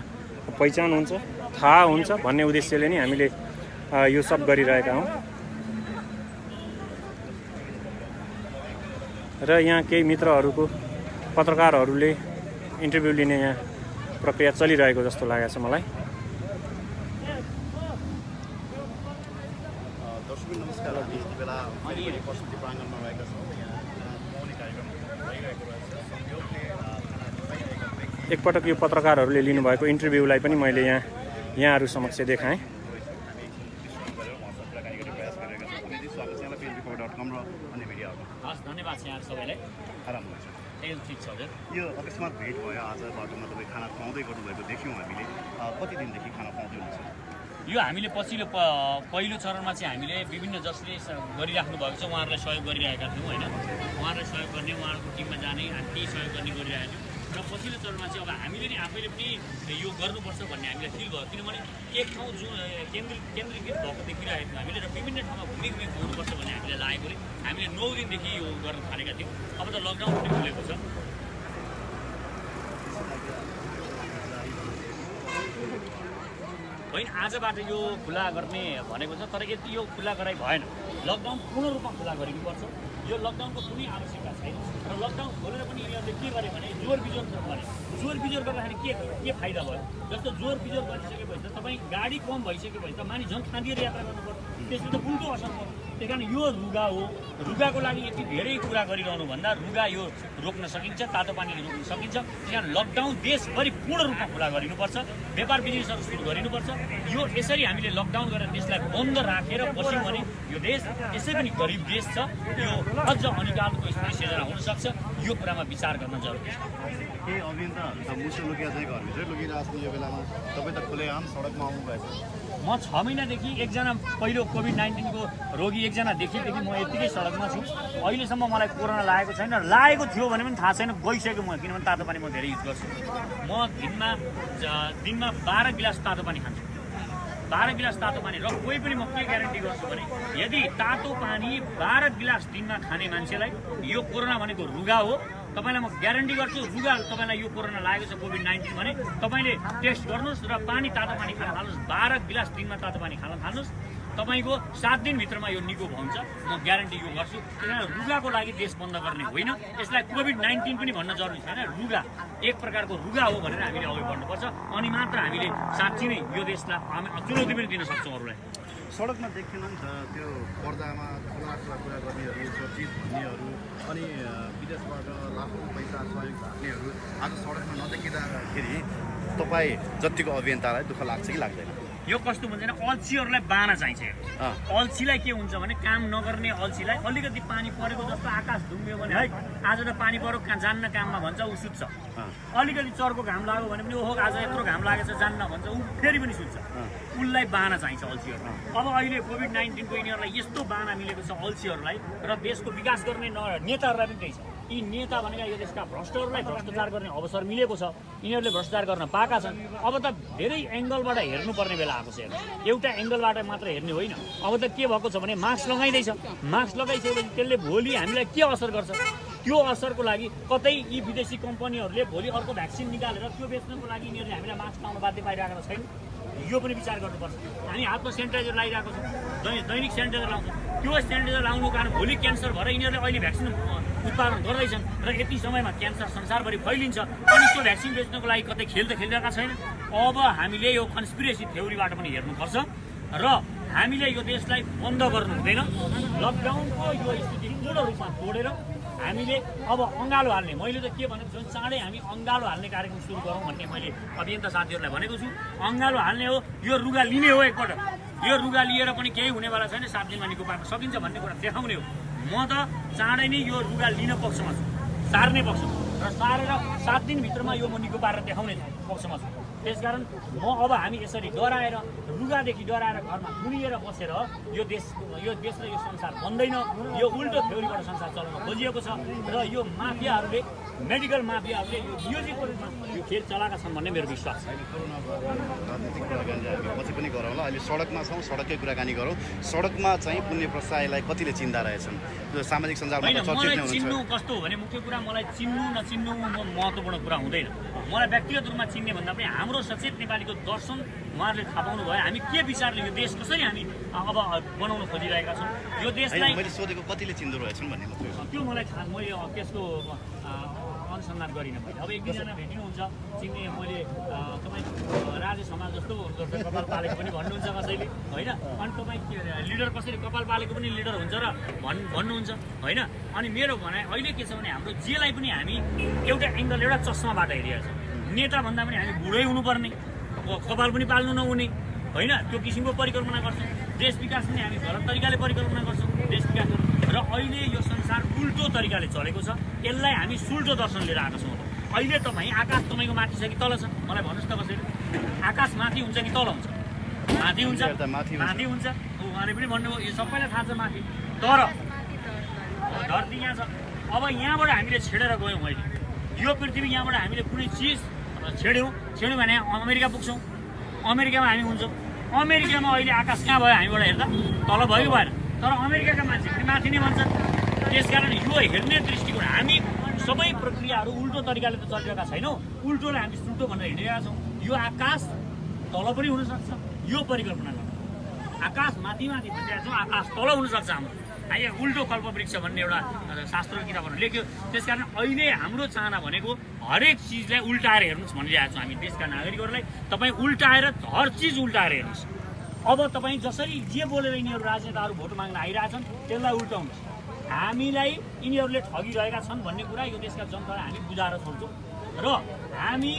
पहिचान हुन्छ, थाहा हुन्छ भन्ने उद्देश्यले नै हामीले यो सब गरिरहेका हौँ। र यहाँ केही मित्रहरूको पत्रकारहरूले इन्टरभ्यू लिने यहाँ प्रक्रिया चलिरहेको जस्तो लागेको छ मलाई। दर्शक नमस्कार। यति बेला मैले प्रस्तुति प्राङ्गणमा रहेका छौँ। यहाँ पाउने कार्यक्रम भइरहेको रहेछ। एकपटक यो पत्रकारहरूले लिनुभएको इन्टरभ्यूलाई पनि मैले यहाँहरू समक्ष देखाएँ। हस्, धन्यवाद छ यहाँ सबैलाई। आराम हुन्छ। एकदम ठिक छ हजुर। यो अकस्मात भेट भयो आज बाटोमा, तपाईँ खाना खुवाउँदै गर्नुभएको देख्यौँ हामीले। कति दिनदेखि खाना खुवाउँदै हुनुहुन्छ? यो हामीले पहिलो चरणमा चाहिँ हामीले विभिन्न जसले गरिराख्नु भएको छ उहाँहरूलाई सहयोग गरिरहेका थियौँ होइन। उहाँहरूलाई सहयोग गर्ने, उहाँहरूको टिममा जाने, हामी केही सहयोग गर्ने गरिरहेका थियौँ। र पछिल्लो चरणमा चाहिँ अब हामीले नि आफैले पनि यो गर्नुपर्छ भन्ने हामीलाई फिल भयो। किनभने एक ठाउँ जुन केन्द्रीकृत भएको देखिरहेको थियौँ हामीले, र विभिन्न ठाउँमा घुमी खुवाउनुपर्छ भन्ने हामीलाई लागेकोले हामीले 9 दिनदेखि यो गर्न थालेका थियौँ। अब त लकडाउन पनि खुलेको छ। होइन, आजबाट यो खुला गर्ने भनेको छ, तर यति यो खुला गराइ भएन। लकडाउन पूर्ण रूपमा खुला गरिनुपर्छ। यो लकडाउनको कुनै आवश्यकता छैन। र लकडाउन खोलेर पनि यिनीहरूले के गरे भने जोर बिजोर गरे। जोर बिजोर गर्दाखेरि के फाइदा भयो? जस्तो जोर बिजोर गरिसकेपछि त तपाईँ गाडी कम भइसकेपछि त मानिस झन् खाँदिएर यात्रा गर्नुपर्छ। त्यसले त उल्टो असर पर्छ। त्यही कारण यो रुगा हो। रुगाको लागि यति धेरै कुरा गरिरहनु भन्दा रुगा यो रोक्न सकिन्छ, तातो पानीले रोक्न सकिन्छ। त्यही कारण लकडाउन देशभरि पूर्ण रूपमा खुला गरिनुपर्छ। व्यापार बिजनेसहरू सुरु गरिनुपर्छ। यो यसरी हामीले लकडाउन गरेर देशलाई बन्द राखेर बस्यौँ भने यो देश त्यसै पनि गरिब देश छ, यो अझ अनिकालको स्थिति सिर्जना हुनसक्छ। यो कुरामा विचार गर्न जरुरी छ। केही अभियन्ताहरू त मुसो लुकिया चाहिँ घरभित्रै लुकिरहेको छ। यो बेलामा तपाईँ त खुलेआम सडकमा आउनुभएछ। म 6 महिनादेखि एकजना पहिलो कोभिड-19 को रोगी एकजना देखेदेखि म यत्तिकै सडकमा छु। अहिलेसम्म मलाई कोरोना लागेको छैन। लागेको थियो भने पनि थाहा छैन, गइसक्यो म। किनभने तातो पानी म धेरै युज गर्छु। म दिनमा 12 गिलास तातो पानी खान्छु। 12 गिलास तातो पानी। र कोही पनि म के ग्यारेन्टी गर्छु भने यदि तातो पानी 12 गिलास दिनमा खाने मान्छेलाई यो कोरोना भनेको रुगा हो। तपाईँलाई म ग्यारेन्टी गर्छु, रुगा तपाईँलाई यो कोरोना लागेको छ कोभिड-19 भने तपाईँले टेस्ट गर्नुहोस् र तातो पानी खान थाल्नुहोस्। 12 गिलास दिनमा तातो पानी खान थाल्नुहोस्। तपाईँको 7 दिनभित्रमा यो निको हुन्छ। म ग्यारेन्टी यो गर्छु। किनभने रुगाको लागि देश बन्द गर्ने होइन। यसलाई कोभिड-19 पनि भन्न जरुरी छैन। रुगा एक प्रकारको रुगा हो भनेर हामीले अघि बढ्नुपर्छ। अनि मात्र हामीले साँच्चै नै यो देशलाई हामी चुनौती पनि दिन सक्छौँ अरूलाई। सडकमा देखिएन नि त त्यो पर्दामा ठुला कुरा गर्नेहरू, चर्चित भन्नेहरू, अनि विदेशबाट लाखौँ पैसा सहयोग भाग्नेहरू आज सडकमा नदेखिँदाखेरि तपाईँ जतिको अभियन्तालाई दुःख लाग्छ कि लाग्दैन? यो कस्तो हुन्छ भने अल्छीहरूलाई बाना चाहिन्छ। अल्छीलाई के हुन्छ भने काम नगर्ने अल्छीलाई अलिकति पानी परेको जस्तो आकाश धुम्बियो भने है आज त पानी पऱ्यो जान्न काममा भन्छ, ऊ सुत्छ। अलिकति चर्को घाम लाग्यो भने पनि ओहो आज यत्रो घाम लागेछ जान्न भन्छ, ऊ फेरि पनि सुत्छ। उसलाई बाना चाहिन्छ अल्छीहरूलाई। अब अहिले कोभिड-19 को यिनीहरूलाई यस्तो बाना मिलेको छ अल्छीहरूलाई, र देशको विकास गर्ने नेताहरूलाई पनि त्यही छ। यी नेता भनेका यो देशका भ्रष्टहरूलाई भ्रष्टाचार गर्ने अवसर मिलेको छ। यिनीहरूले भ्रष्टाचार गर्न पाएका छन्। अब त धेरै एङ्गलबाट हेर्नुपर्ने बेला आएको छ। एउटा एङ्गलबाट मात्र हेर्ने होइन। अब त के भएको छ भने मास्क लगाइँदैछ। मास्क लगाइसकेपछि त्यसले भोलि हामीलाई के असर गर्छ? त्यो असरको लागि कतै यी विदेशी कम्पनीहरूले भोलि अर्को भ्याक्सिन निकालेर त्यो बेच्नको लागि यिनीहरूले हामीलाई मास्क लाउन बाध्य पारिरहेको छैन। यो पनि विचार गर्नुपर्छ। हामी हातमा सेनिटाइजर लगाइरहेको छौँ, दैनिक सेनिटाइजर लाउँछौँ। त्यो सेनिटाइजर लाउनुको कारण भोलि क्यान्सर भएर यिनीहरूले अहिले भ्याक्सिन उत्पादन गर्दैछन् र यति समयमा क्यान्सर संसारभरि फैलिन्छ। अनि त्यो भ्याक्सिन बेच्नको लागि कतै खेल त खेलिरहेका छैन। अब हामीले यो कन्स्पिरेसी थ्योरीबाट पनि हेर्नुपर्छ र हामीले यो देशलाई बन्द गर्नु हुँदैन। लकडाउनको यो स्थिति पूर्ण रूपमा तोडेर हामीले अब अँगालो हाल्ने, मैले त के भनेको छु चाँडै हामी अँगालो हाल्ने कार्यक्रम सुरु गरौँ भन्ने मैले अभियन्ता साथीहरूलाई भनेको छु। अँगालो हाल्ने हो, यो रुगा लिने हो एकपल्ट, यो रुगा लिएर पनि केही हुनेवाला छैन, 7 दिनमा निको पार्न सकिन्छ भन्ने कुरा देखाउने हो। म त चाँडै नै यो रुगा लिन पक्षमा छु, सार्ने पक्षमा, र सारेर 7 दिनभित्रमा यो म निको पारेर देखाउने पक्षमा छु। त्यसकारण अब हामी यसरी डराएर, रुगादेखि डराएर घरमा थुनिएर बसेर यो देश र यो संसार बन्दैन। यो उल्टो थ्योरीबाट संसार चलाउन खोजिएको छ र यो माफियाहरूले, मेडिकल माफियाहरूले यो नियोजित रूपमा यो खेल चलाएका छन् भन्ने मेरो विश्वास छ। राजनीतिक कुराकानी हामी पछि पनि गरौँ ल। अहिले सडकमा छौँ, सडककै कुराकानी गरौँ। सडकमा चाहिँ पुण्य प्रसाईलाई कतिले चिन्ता रहेछन्? त्यो सामाजिक सञ्जालमा चर्चित नै मलाई हुन्छ। चिन्नु कस्तो हो भने मुख्य कुरा, मलाई चिन्नु नचिन्नु महत्त्वपूर्ण कुरा हुँदैन। मलाई व्यक्तिगत रूपमा चिन्ने भन्दा पनि हाम्रो सचेत नेपालीको दर्शन उहाँहरूले थाहा पाउनु भयो, हामी के विचारले यो देश कसरी हामी अब बनाउन खोजिरहेका छौँ। यो देशलाई मैले सोधेको कतिले चिन्दो रहेछन् भन्ने मात्रै हो। त्यो मलाई थाहा, मैले त्यसको अनुसन्धान गरिनँ। मैले अब 1-2जना भेटिनुहुन्छ चिन्ने, मैले तपाईँ राजे समाज जस्तो कपाल पालेको पनि भन्नुहुन्छ कसैले, होइन? अनि तपाईँ के लिडर कसरी कपाल पालेको पनि लिडर हुन्छ र भन्नुहुन्छ, होइन? अनि मेरो भनाइ अहिले के छ भने हाम्रो जेलाई पनि हामी एउटा एङ्गल, एउटा चस्माबाट हेरिरहेको छ। नेता भन्दा पनि हामी बुढै हुनुपर्ने, कपाल पनि पाल्नु नहुने, होइन? त्यो किसिमको परिकल्पना गर्छौँ। देश विकास पनि हामी गलत तरिकाले परिकल्पना गर्छौँ, देश विकास। र अहिले यो संसार उल्टो तरिकाले चलेको छ, यसलाई हामी सुल्टो दर्शन लिएर आएका छौँ। अहिले तपाईँ आकाश तपाईँको माथि छ कि तल छ? मलाई भन्नुहोस् त कसैले। आकाश माथि हुन्छ कि तल हुन्छ? माथि हुन्छ, माथि हुन्छ। उहाँले पनि भन्नुभयो, यो सबैलाई थाहा छ माथि, तर धरती यहाँ छ। अब यहाँबाट हामीले छेडेर गयौँ, अहिले यो पृथ्वी यहाँबाट हामीले कुनै चिज छेड्यौँ भने अमेरिका पुग्छौँ, अमेरिकामा हामी हुन्छौँ। अमेरिकामा अहिले आकाश कहाँ भयो हामीबाट हेर्दा? तल भयो भएन, तर अमेरिकाका मान्छे पनि माथि नै भन्छन्। त्यसकारण यो हेर्ने दृष्टिकोण, हामी सबै प्रक्रियाहरू उल्टो तरिकाले त चलिरहेका छैनौँ, उल्टोलाई हामी सुल्टो भनेर हिँडिरहेका छौँ। यो आकाश तल पनि हुनसक्छ, यो परिकल्पना गर्नु। आकाश माथि माथि भनिरहेका छौँ, आकाश तल हुनसक्छ हाम्रो। यो उल्टो कल्पवृक्ष भन्ने एउटा शास्त्र किताबहरू लेख्यो। त्यसकारण अहिले हाम्रो चाहना भनेको हरेक चिजलाई उल्टाएर हेर्नुहोस् भनिरहेको छौँ हामी देशका नागरिकहरूलाई। तपाईँ उल्टाएर हर चिज उल्टाएर हेर्नुहोस्। अब तपाईँ जसरी जे बोलेर यिनीहरू राजनेताहरू भोट माग्न आइरहेछन् त्यसलाई उल्टाउनुहोस्। हामीलाई यिनीहरूले ठगिरहेका छन् भन्ने कुरा यो देशका जनतालाई हामी बुझाएर छोड्छौँ र हामी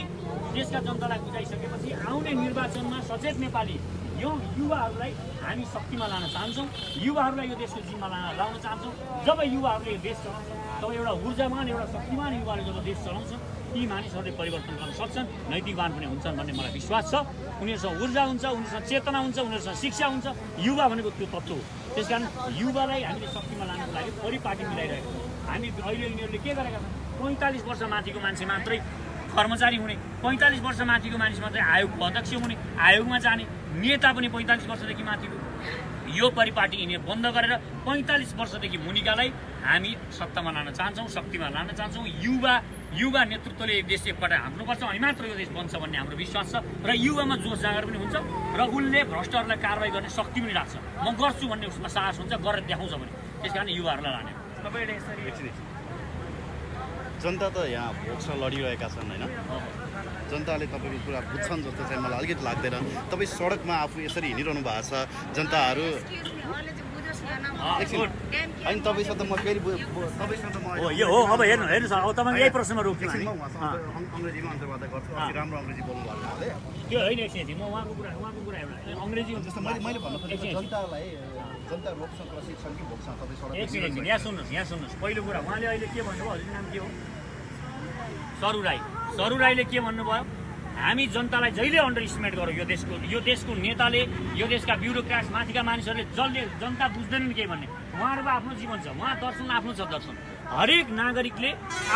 देशका जनतालाई बुझाइसकेपछि आउने निर्वाचनमा सचेत नेपाली यो युवाहरूलाई हामी शक्तिमा लान चाहन्छौँ, युवाहरूलाई यो देशको जिम्मा लाउन चाहन्छौँ। जब युवाहरूले यो देश चलाउँछ, तब एउटा ऊर्जावान, एउटा शक्तिमान युवाले जब देश चलाउँछ, ती मानिसहरूले परिवर्तन गर्न सक्छन्, नैतिकवान पनि हुन्छन् भन्ने मलाई विश्वास छ। उनीहरूसँग ऊर्जा हुन्छ, उनीहरूसँग चेतना हुन्छ, उनीहरूसँग शिक्षा हुन्छ। युवा भनेको त्यो तत्त्व हो। त्यसकारण युवालाई हामीले शक्तिमा लानको लागि परिपाटी मिलाइरहेको छौँ। हामी अहिले यिनीहरूले के गरेका छन्? 45 वर्ष माथिको मान्छे मात्रै कर्मचारी हुने, 45 वर्ष माथिको मानिस मात्रै आयोगको अध्यक्ष हुने, आयोगमा जाने, नेता पनि 45 वर्षदेखि माथिको। यो परिपाटी यिनीहरू बन्द गरेर 45 वर्षदेखि मुनिकालाई हामी सत्तामा लान चाहन्छौँ, शक्तिमा लान चाहन्छौँ। युवा नेतृत्वले देश एकपल्ट हान्नुपर्छ, अनि मात्र यो देश बन्छ भन्ने हाम्रो विश्वास छ। र युवामा जोस जागर पनि हुन्छ र उसले भ्रष्टहरूलाई कारवाही गर्ने शक्ति पनि राख्छ। म गर्छु भन्ने उसमा साहस हुन्छ, गरेर देखाउँछ भने। त्यस कारण युवाहरूलाई लाने तपाईँले यसरी जनता त यहाँ भोक्स लडिरहेका छन्, होइन? जनताले तपाईँको कुरा बुझ्छन् जस्तो चाहिँ मलाई अलिकति लाग्दैन। तपाईँ सडकमा आफू यसरी हिँडिरहनु भएको छ, जनताहरू होइन तपाईँसँग त म फेरि तपाईँसँग त म यो हो। अब हेर्नुहोस्, अब तपाईँको यही प्रश्नमा रोक्छु हामी। अङ्ग्रेजीमा अन्तर गर्दा गर्छु, राम्रो अङ्ग्रेजी बोल्नु भएको हुनाले त्यो होइन, एकछिन म उहाँको कुरा एउटा अङ्ग्रेजी जस्तो मैले भन्नु खोजेको जनतालाई, जनता रोक्छ प्रशिक्षण कि भोग्छ तपाईँ सडक? एकछिन यहाँ सुन्नुहोस्। पहिलो कुरा उहाँले अहिले के भन्नुभयो, हजुरको नाम के हो? सरु राईले के भन्नुभयो? हामी जनतालाई जहिले अन्डर इस्टिमेट गरौँ। यो देशको नेताले, यो देशका ब्युरोक्राट्स, माथिका मानिसहरूले जसले जनता बुझ्दैनन् के भन्ने। उहाँहरूको आफ्नो जीवन छ, उहाँ दर्शन आफ्नो छ दर्शन। हरेक नागरिकले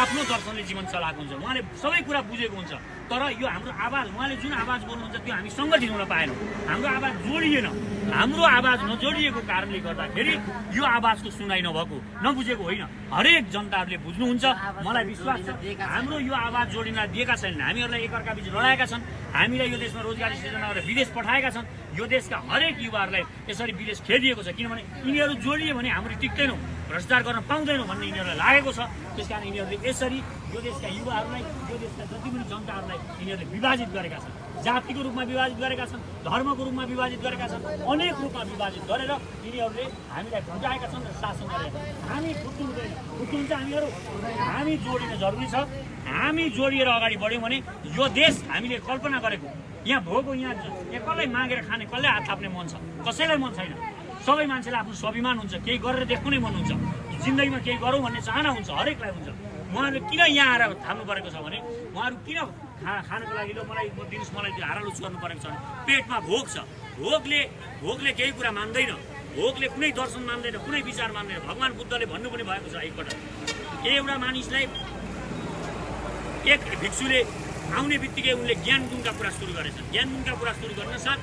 आफ्नो दर्शनले जीवन चलाएको हुन्छ, उहाँले सबै कुरा बुझेको हुन्छ। तर यो हाम्रो आवाज, उहाँले जुन आवाज बोल्नुहुन्छ त्यो हामी सङ्गठित हुन पाएनौँ, हाम्रो आवाज जोडिएन। हाम्रो आवाज नजोडिएको कारणले गर्दाखेरि यो आवाजको सुनाइ नभएको, नबुझेको होइन। हरेक जनताहरूले बुझ्नुहुन्छ, मलाई विश्वास छ। हाम्रो यो आवाज जोडिन दिएका छैनन्, हामीहरूलाई एकअर्का बिच लडाएका छन्, हामीलाई यो देशमा रोजगारी सृजना गरेर विदेश पठाएका छन्। यो देशका हरेक युवाहरूलाई यसरी विदेश खेदिएको छ, किनभने यिनीहरू जोडियो भने हाम्रो टिक्दैनौँ, भ्रष्टाचार गर्न पाउँदैनौँ भन्ने यिनीहरूलाई लागेको छ। त्यस कारण यिनीहरूले यसरी यो देशका युवाहरूलाई, यो देशका जति पनि जनताहरूलाई यिनीहरूले विभाजित गरेका छन्। जातिको रूपमा विभाजित गरेका छन्, धर्मको रूपमा विभाजित गरेका छन्, अनेक रूपमा विभाजित गरेर यिनीहरूले हामीलाई भुटाएका छन् र शासन गरेका छन्। हामी फुट्नु हुँदैन, फुट्नुहुन्छ हामीहरू। हामी जोडिन जरुरी छ। हामी जोडिएर अगाडि बढ्यौँ भने यो देश हामीले कल्पना गरेको यहाँ भोगो यहाँ कसलाई मागेर खाने, कसलाई हात थाप्ने मन छ, कसैलाई मन छैन। सबै मान्छेलाई आफ्नो स्वाभिमान हुन्छ, केही गरेर देख्नु नै मन हुन्छ, जिन्दगीमा केही गरौँ भन्ने चाहना हुन्छ, हरेकलाई हुन्छ। उहाँहरूले किन यहाँ आएर थाम्नु परेको छ भने उहाँहरू किन खानको लागि मलाई दिनुहोस्, मलाई त्यो हारालुच गर्नु परेको छ भने पेटमा भोक छ। भोकले केही कुरा मान्दैन, भोकले कुनै दर्शन मान्दैन, कुनै विचार मान्दैन। भगवान् बुद्धले भन्नु पनि भएको छ एकपल्ट, एउटा मानिसलाई एक भिक्षुले आउने बित्तिकै उनले ज्ञान गुणका कुरा सुरु गरेछन्। ज्ञान गुणका कुरा सुरु गर्न साथ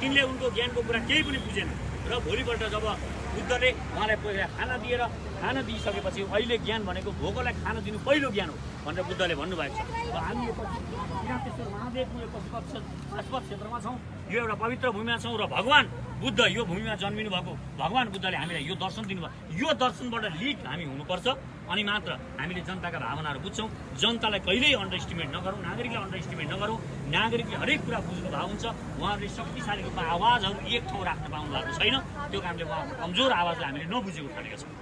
तिनले उनको ज्ञानको कुरा केही पनि बुझेन र भोलिपल्ट जब बुद्धले उहाँलाई पहिला खाना दिइसकेपछि अहिले ज्ञान भनेको भोकोलाई खाना दिनु पहिलो ज्ञान हो भनेर बुद्धले भन्नुभएको छ। र हामी यो किरातेश्वर महादेवको यो पशुपत क्षेत्रमा छौँ, यो एउटा पवित्र भूमिमा छौँ र भगवान् बुद्ध यो भूमिमा जन्मिनु भएको भगवान् बुद्धले हामीलाई यो दर्शन दिनुभयो। यो दर्शनबाट लिड हामी हुनुपर्छ, अनि मात्र हामीले जनताका भावनाहरू बुझ्छौँ। जनतालाई कहिल्यै अन्डर एस्टिमेट नगरौँ, नागरिकलाई अन्डर एस्टिमेट नगरौँ। नागरिकले हरेक कुरा बुझ्नु भएको हुन्छ। उहाँहरूले शक्तिशाली रूपमा आवाजहरू एक ठाउँ राख्न पाउनु भएको छैन। त्यो कारणले उहाँको कमजोर आवाजलाई हामीले नबुझेको ठानेका छौँ।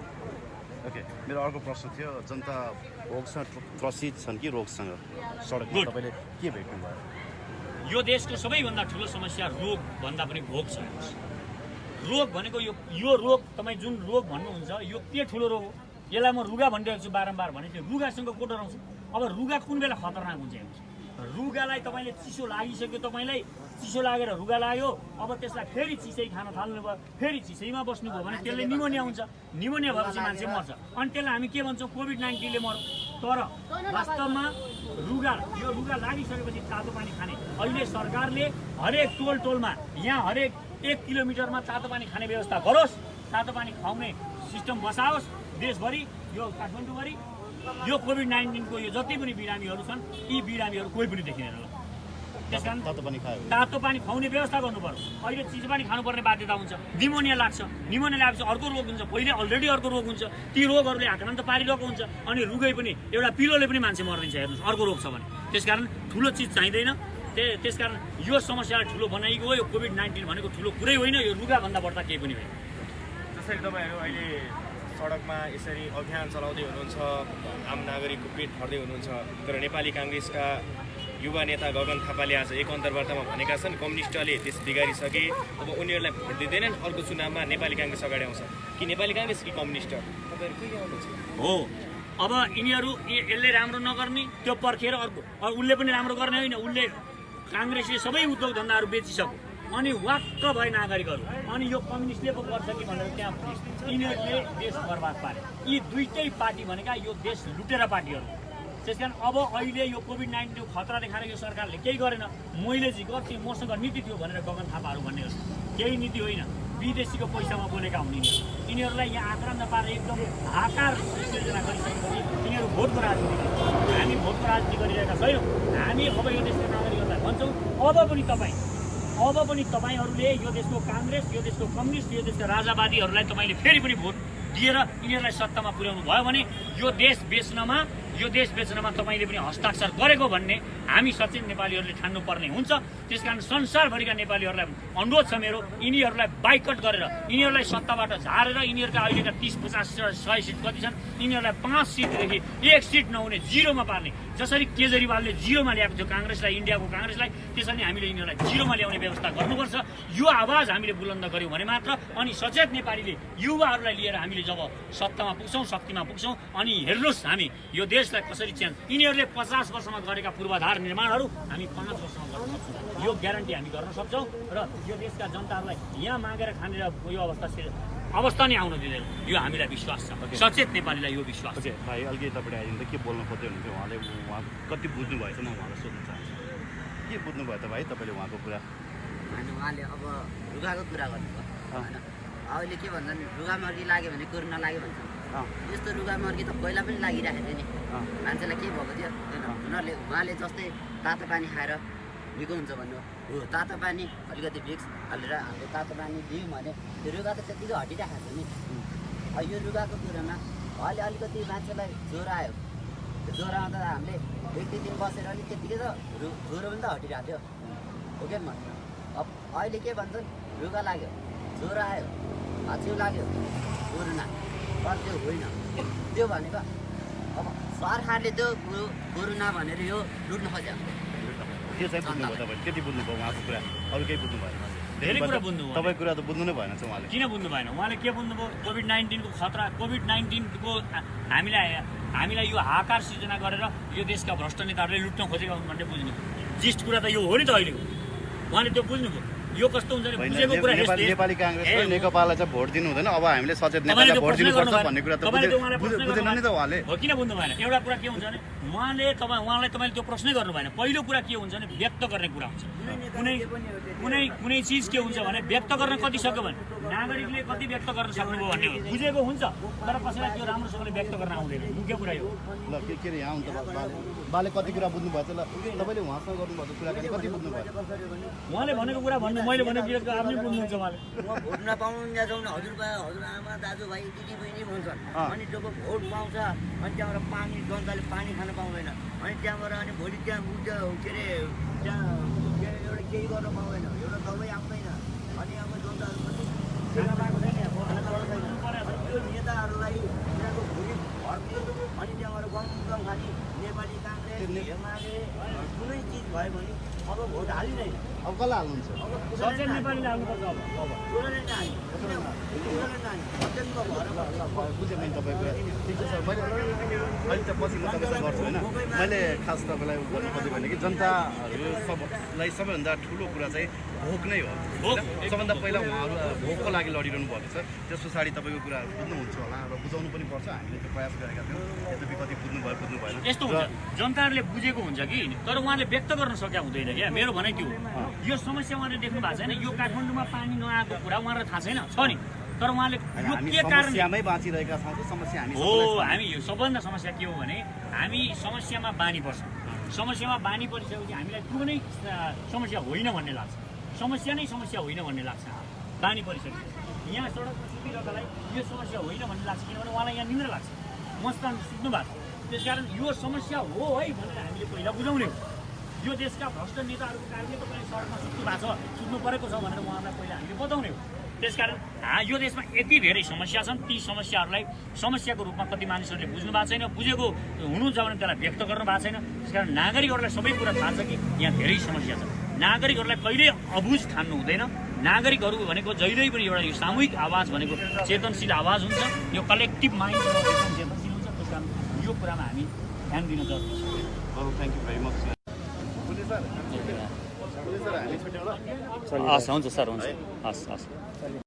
ओके, मेरो अर्को प्रश्न थियो, जनता भोकसँग त्रसित छन् कि रोगसँग? सडकमा तपाईँले के भेट्नुभयो? यो देशको सबैभन्दा ठुलो समस्या रोग भन्दा पनि भोक छ। रोग भनेको यो रोग, तपाईँ जुन रोग भन्नुहुन्छ यो के ठुलो रोग हो? यसलाई म रुगा भनिरहेको छु बारम्बार भने त्यो रुगासँग को डराउँछ? अब रुगा कुन बेला खतरनाक हुन्छ हेर्नुहोस्। रुगालाई तपाईँले चिसो लागिसक्यो, तपाईँलाई चिसो लागेर रुगा लाग्यो, अब त्यसलाई फेरि चिसै खान थाल्नुभयो, फेरि चिसैमा बस्नुभयो भने त्यसले निमोनिया हुन्छ। निमोनिया भएपछि मान्छे मर्छ, अनि त्यसलाई हामी के भन्छौँ? कोभिड-19ले मर्यो। तर वास्तवमा यो रुगा लागिसकेपछि तातो पानी खाने, अहिले सरकारले हरेक टोलमा यहाँ हरेक 1 किलोमिटरमा तातो पानी खाने व्यवस्था गरोस्, तातो पानी खुवाउने सिस्टम बसाओस् देशभरि, यो काठमाडौँभरि। यो कोभिड-19को यो जति पनि बिरामीहरू छन् यी बिरामीहरू कोही पनि देखिँदैन। त्यस कारण तातो पानी खुवाउने व्यवस्था गर्नु पर्यो। अहिले चिसो पानी खानुपर्ने बाध्यता हुन्छ, निमोनिया लाग्छ, निमोनिया लागेपछि अर्को रोग हुन्छ, पहिले अलरेडी अर्को रोग हुन्छ, ती रोगहरूले आक्रान्त पारिरहेको हुन्छ, अनि रुगै पनि एउटा पिलोले पनि मान्छे मर्दिन्छ हेर्नुहोस् अर्को रोग छ भने। त्यसकारण ठुलो चिज चाहिँदैन। त्यसकारण यो समस्यालाई ठुलो बनाइएको हो। यो कोभिड-19 भनेको ठुलो कुरै होइन, यो रुगाभन्दा बढ्दा केही पनि होइन। जसरी तपाईँहरू अहिले सडकमा यसरी अभियान चलाउँदै हुनुहुन्छ, आम नागरिकको पेट भर्दै हुनुहुन्छ, तर नेपाली काङ्ग्रेसका युवा नेता गगन थापाले आज एक अन्तर्वार्तामा भनेका छन् कम्युनिस्टले देश बिगारिसके, अब उनीहरूलाई भोट दिँदैनन्, अर्को चुनावमा नेपाली काङ्ग्रेस अगाडि आउँछ। कि नेपाली काङ्ग्रेस कि कम्युनिस्ट? तपाईँहरू के आउनुहुन्छ? हो, अब यिनीहरू यसले राम्रो नगर्ने त्यो पर्खेर अर्को, उसले पनि राम्रो गर्ने होइन। उसले काङ्ग्रेसले सबै उद्योग धन्दाहरू बेचिसक्यो, अनि वाक्क भए नागरिकहरू, अनि यो कम्युनिस्टले पो गर्छ कि भनेर त्यहाँ यिनीहरूले देश बर्बाद पारे। यी दुईटै पार्टी भनेका यो देश लुटेर पार्टीहरू। त्यसकारण अब अहिले यो कोभिड-19 खतरा देखाएर यो सरकारले केही गरेन। मैले चाहिँ गर्थेँ, मसँग नीति थियो भनेर गगन थापाहरू भन्ने केही नीति होइन, विदेशीको पैसामा बोलेका हुने यिनीहरूलाई यहाँ आक्रान्त पारेर एकदम हाकार सिर्जना गरिसकेपछि यिनीहरू भोटको राजनीति गर्छ। हामी भोटको राजनीति गरिरहेका छैनौँ। हामी अब यो देशका नागरिकहरूलाई भन्छौँ, अब पनि तपाईँहरूले यो देशको काङ्ग्रेस, यो देशको कम्युनिस्ट, यो देशका राजावादीहरूलाई तपाईँले फेरि पनि भोट दिएर यिनीहरूलाई सत्तामा पुर्याउनु भयो भने यो देश बेच्नमा तपाईँले पनि हस्ताक्षर गरेको भन्ने हामी सचेत नेपालीहरूले ठान्नुपर्ने हुन्छ। त्यसकारण संसारभरिका नेपालीहरूलाई अनुरोध छ मेरो, यिनीहरूलाई बाइकट गरेर, यिनीहरूलाई सत्ताबाट झारेर, यिनीहरूका अहिलेका 30, 50, 100 सिट कति छन्, यिनीहरूलाई 5 सिटदेखि 1 सिट नहुने जिरोमा पार्ने। जसरी केजरीवालले जिरोमा ल्याएको थियो काङ्ग्रेसलाई, इन्डियाको काङ्ग्रेसलाई, त्यसरी हामीले यिनीहरूलाई जिरोमा ल्याउने व्यवस्था गर्नुपर्छ। यो आवाज हामीले बुलन्द गऱ्यौँ भने मात्र, अनि सचेत नेपालीले युवाहरूलाई लिएर हामीले जब सत्तामा पुग्छौँ, शक्तिमा पुग्छौँ, अनि हेर्नुहोस् हामी यो देशलाई कसरी चेन्ज, यिनीहरूले 50 वर्षमा गरेका पूर्वाधार निर्माणहरू हामी 5 वर्षमा गर्न सक्छौँ। यो ग्यारेन्टी हामी गर्न सक्छौँ र यो देशका जनताहरूलाई यहाँ मागेर खाने यो अवस्था नै आउन दिँदैन। यो हामीलाई विश्वास छ, सचेत नेपालीलाई यो विश्वास छ। भाइ अलिकति तपाईँले आइदिँदा के बोल्नु खोज्दै हुनुहुन्थ्यो? उहाँ कति बुझ्नु भएछ म उहाँलाई सोध्न चाहन्छु। के बुझ्नुभयो त भाइ तपाईँले उहाँको कुरा? अनि उहाँले अब रुगाको कुरा गर्नुभयो होइन। अहिले के भन्छन्, रुगा मर्गी लाग्यो भने कोरोना लाग्यो भन्छन्। यस्तो रुगा मर्गी त पहिला पनि लागिरहेको थियो नि, मान्छेलाई के भएको थियो उहाँले जस्तै तातो पानी खाएर निको हुन्छ भन्नु हो। तातो पानी अलिकति भिक्स हालेर हाम्रो तातो पानी दियौँ भने त्यो रुगा त त्यत्तिकै हटिरहेको छ नि। यो रुगाको कुरामा अहिले अलिकति मान्छेलाई ज्वरो आयो, त्यो ज्वरो आउँदा हामीले 1-2 दिन बसेर अलिक त्यत्तिकै त ज्वरो पनि त हटिरहेको थियो। हो क्या भन्छ अब अहिले के भन्छन् रुगा लाग्यो ज्वरो आयो हाछिउ लाग्यो कोरोना तर त्यो होइन त्यो भनेको अब सरकारले त्यो कोरोना भनेर यो लुट्न खोज्यो त्यो चाहिँ बुझ्नुभयो तपाईँले त्यति बुझ्नुभयो उहाँको कुरा अरू केही बुझ्नु भएन धेरै कुरा बुझ्नुभयो तपाईँको कुरा त बुझ्नु नै भएन छ उहाँले किन बुझ्नु भएन उहाँले के बुझ्नुभयो कोभिड-19 को खतरा कोभिड-19 को हामीलाई यो हाहाकार सिर्जना गरेर यो देशका भ्रष्ट नेताहरूले लुट्न खोजेका हुन् भन्ने बुझ्नु जिस्ट कुरा त यो हो नि त अहिलेको उहाँले त्यो बुझ्नुभयो यो कस्तो हुन्छ भने बुझेको कुरा नेपाली काङ्ग्रेस र नेकपालाई चाहिँ भोट दिनु हुँदैन अब हामीले सचेत नेतालाई भोट दिनुपर्छ भन्ने कुरा त बुझेन नि त उहाँले हो किन बुझ्नु भएन एउटा कुरा के हुन्छ भने उहाँलाई तपाईँले त्यो प्रश्नै गर्नु भएन पहिलो कुरा के हुन्छ भने व्यक्त गर्ने कुरा हुन्छ कुनै चिज के हुन्छ भने व्यक्त गर्न कति सक्यो भने नागरिकले कति व्यक्त गर्न सक्नुभयो भन्ने हो बुझेको हुन्छ तर कसैलाई त्यो राम्रोसँगले व्यक्त गर्न आउँदैन मुख्य कुरा यो ल के अरे यहाँ हुन्छ बाले कति कुरा बुझ्नु भएको छ ल तपाईँले उहाँसँग गर्नुभएको कुराकानी कति बुझ्नु भयो उहाँले भनेको कुरा भन्नु मैले भनेको कुरा आफ्नै बुझ्नुहुन्छ उहाँले भोट नपाउनु जाउँ हजुरआमा दाजुभाइ दिदीबहिनी भन्छन् अनि जब भोट पाउँछ अनि त्यहाँबाट पानी जनताले पानी खान पाउँदैन अनि त्यहाँबाट अनि भोलि त्यहाँ के अरे त्यहाँ एउटा केही गर्न पाउँदैन एउटा दबाई आउँदैन अनि अब जनताहरू पनि खाना पाएको छैन यो नेताहरूलाई त्यहाँको भोलि भर्ती अनि त्यहाँबाट गम खाने नेपाली काङ्ग्रेस एमाले कुनै चिज भयो भने अब भोट हालिँदैन अब कसलाई हाल्नुहुन्छ सचेत नेपालीले हाल्नुपर्छ अब बुझेँ मैले तपाईँको कुरा ठिक छ सर मैले अहिले त पछि म तपाईँसँग गर्छु होइन मैले खास तपाईँलाई भन्नु खोजेँ भने कि जनताहरू सबलाई सबैभन्दा ठुलो कुरा चाहिँ भोक नै हो सबभन्दा पहिला उहाँहरू भोकको लागि लडिरहनु भएको छ त्यस पछाडि तपाईँको कुराहरू बुझ्नुहुन्छ होला र बुझाउनु पनि पर्छ हामीले त्यो प्रयास गरेका थियौँ यद्यपि कति बुझ्नु भएन यस्तो हुन्छ जनताहरूले बुझेको हुन्छ कि तर उहाँले व्यक्त गर्न सकेका हुँदैन क्या मेरो भनाइ त्यो यो समस्या उहाँले देख्नु भएको छैन यो काठमाडौँमा पानी नआएको कुरा उहाँलाई थाहा छैन छ नि तर उहाँले यो के कारण समस्यामै बाँचिरहेका छौँ समस्या हामी हो हामी यो सबभन्दा समस्या के हो भने हामी समस्यामा बानी पर्छ समस्यामा बानी परिसकेपछि हामीलाई कुनै समस्या होइन भन्ने लाग्छ समस्या नै समस्या होइन भन्ने लाग्छ बानी परिसकेपछि यहाँ सडकमा सुतिरहेकालाई यो समस्या होइन भन्ने लाग्छ किनभने उहाँलाई यहाँ निन्द्रा लाग्छ मस्तान सुत्नु भएको छ त्यसकारण यो समस्या हो है भनेर हामीले पहिला बुझाउने हो यो देशका भ्रष्ट नेताहरूको कारणले तपाईँले सडकमा सुत्नु भएको छ सुत्नु परेको छ भनेर उहाँलाई पहिला हामीले बताउने हो त्यसकारण यो देशमा यति धेरै समस्या छन् ती समस्याहरूलाई समस्याको रूपमा कति मानिसहरूले बुझ्नु भएको छैन बुझेको हुनुहुन्छ भने त्यसलाई व्यक्त गर्नु भएको छैन त्यसकारण नागरिकहरूलाई सबै कुरा थाहा छ कि यहाँ धेरै समस्या छ नागरिकहरूलाई कहिल्यै अबुझ ठान्नु हुँदैन नागरिकहरू भनेको जहिल्यै पनि एउटा यो सामूहिक आवाज भनेको चेतनशील आवाज हुन्छ यो कलेक्टिभ माइन्ड एकदम चेतनशील हुन्छ त्यस कारण यो कुरामा हामी ध्यान दिन जरुरी छ थ्याङ्क यू भेरी मच हस् हुन्छ सर हुन्छ हस् हस्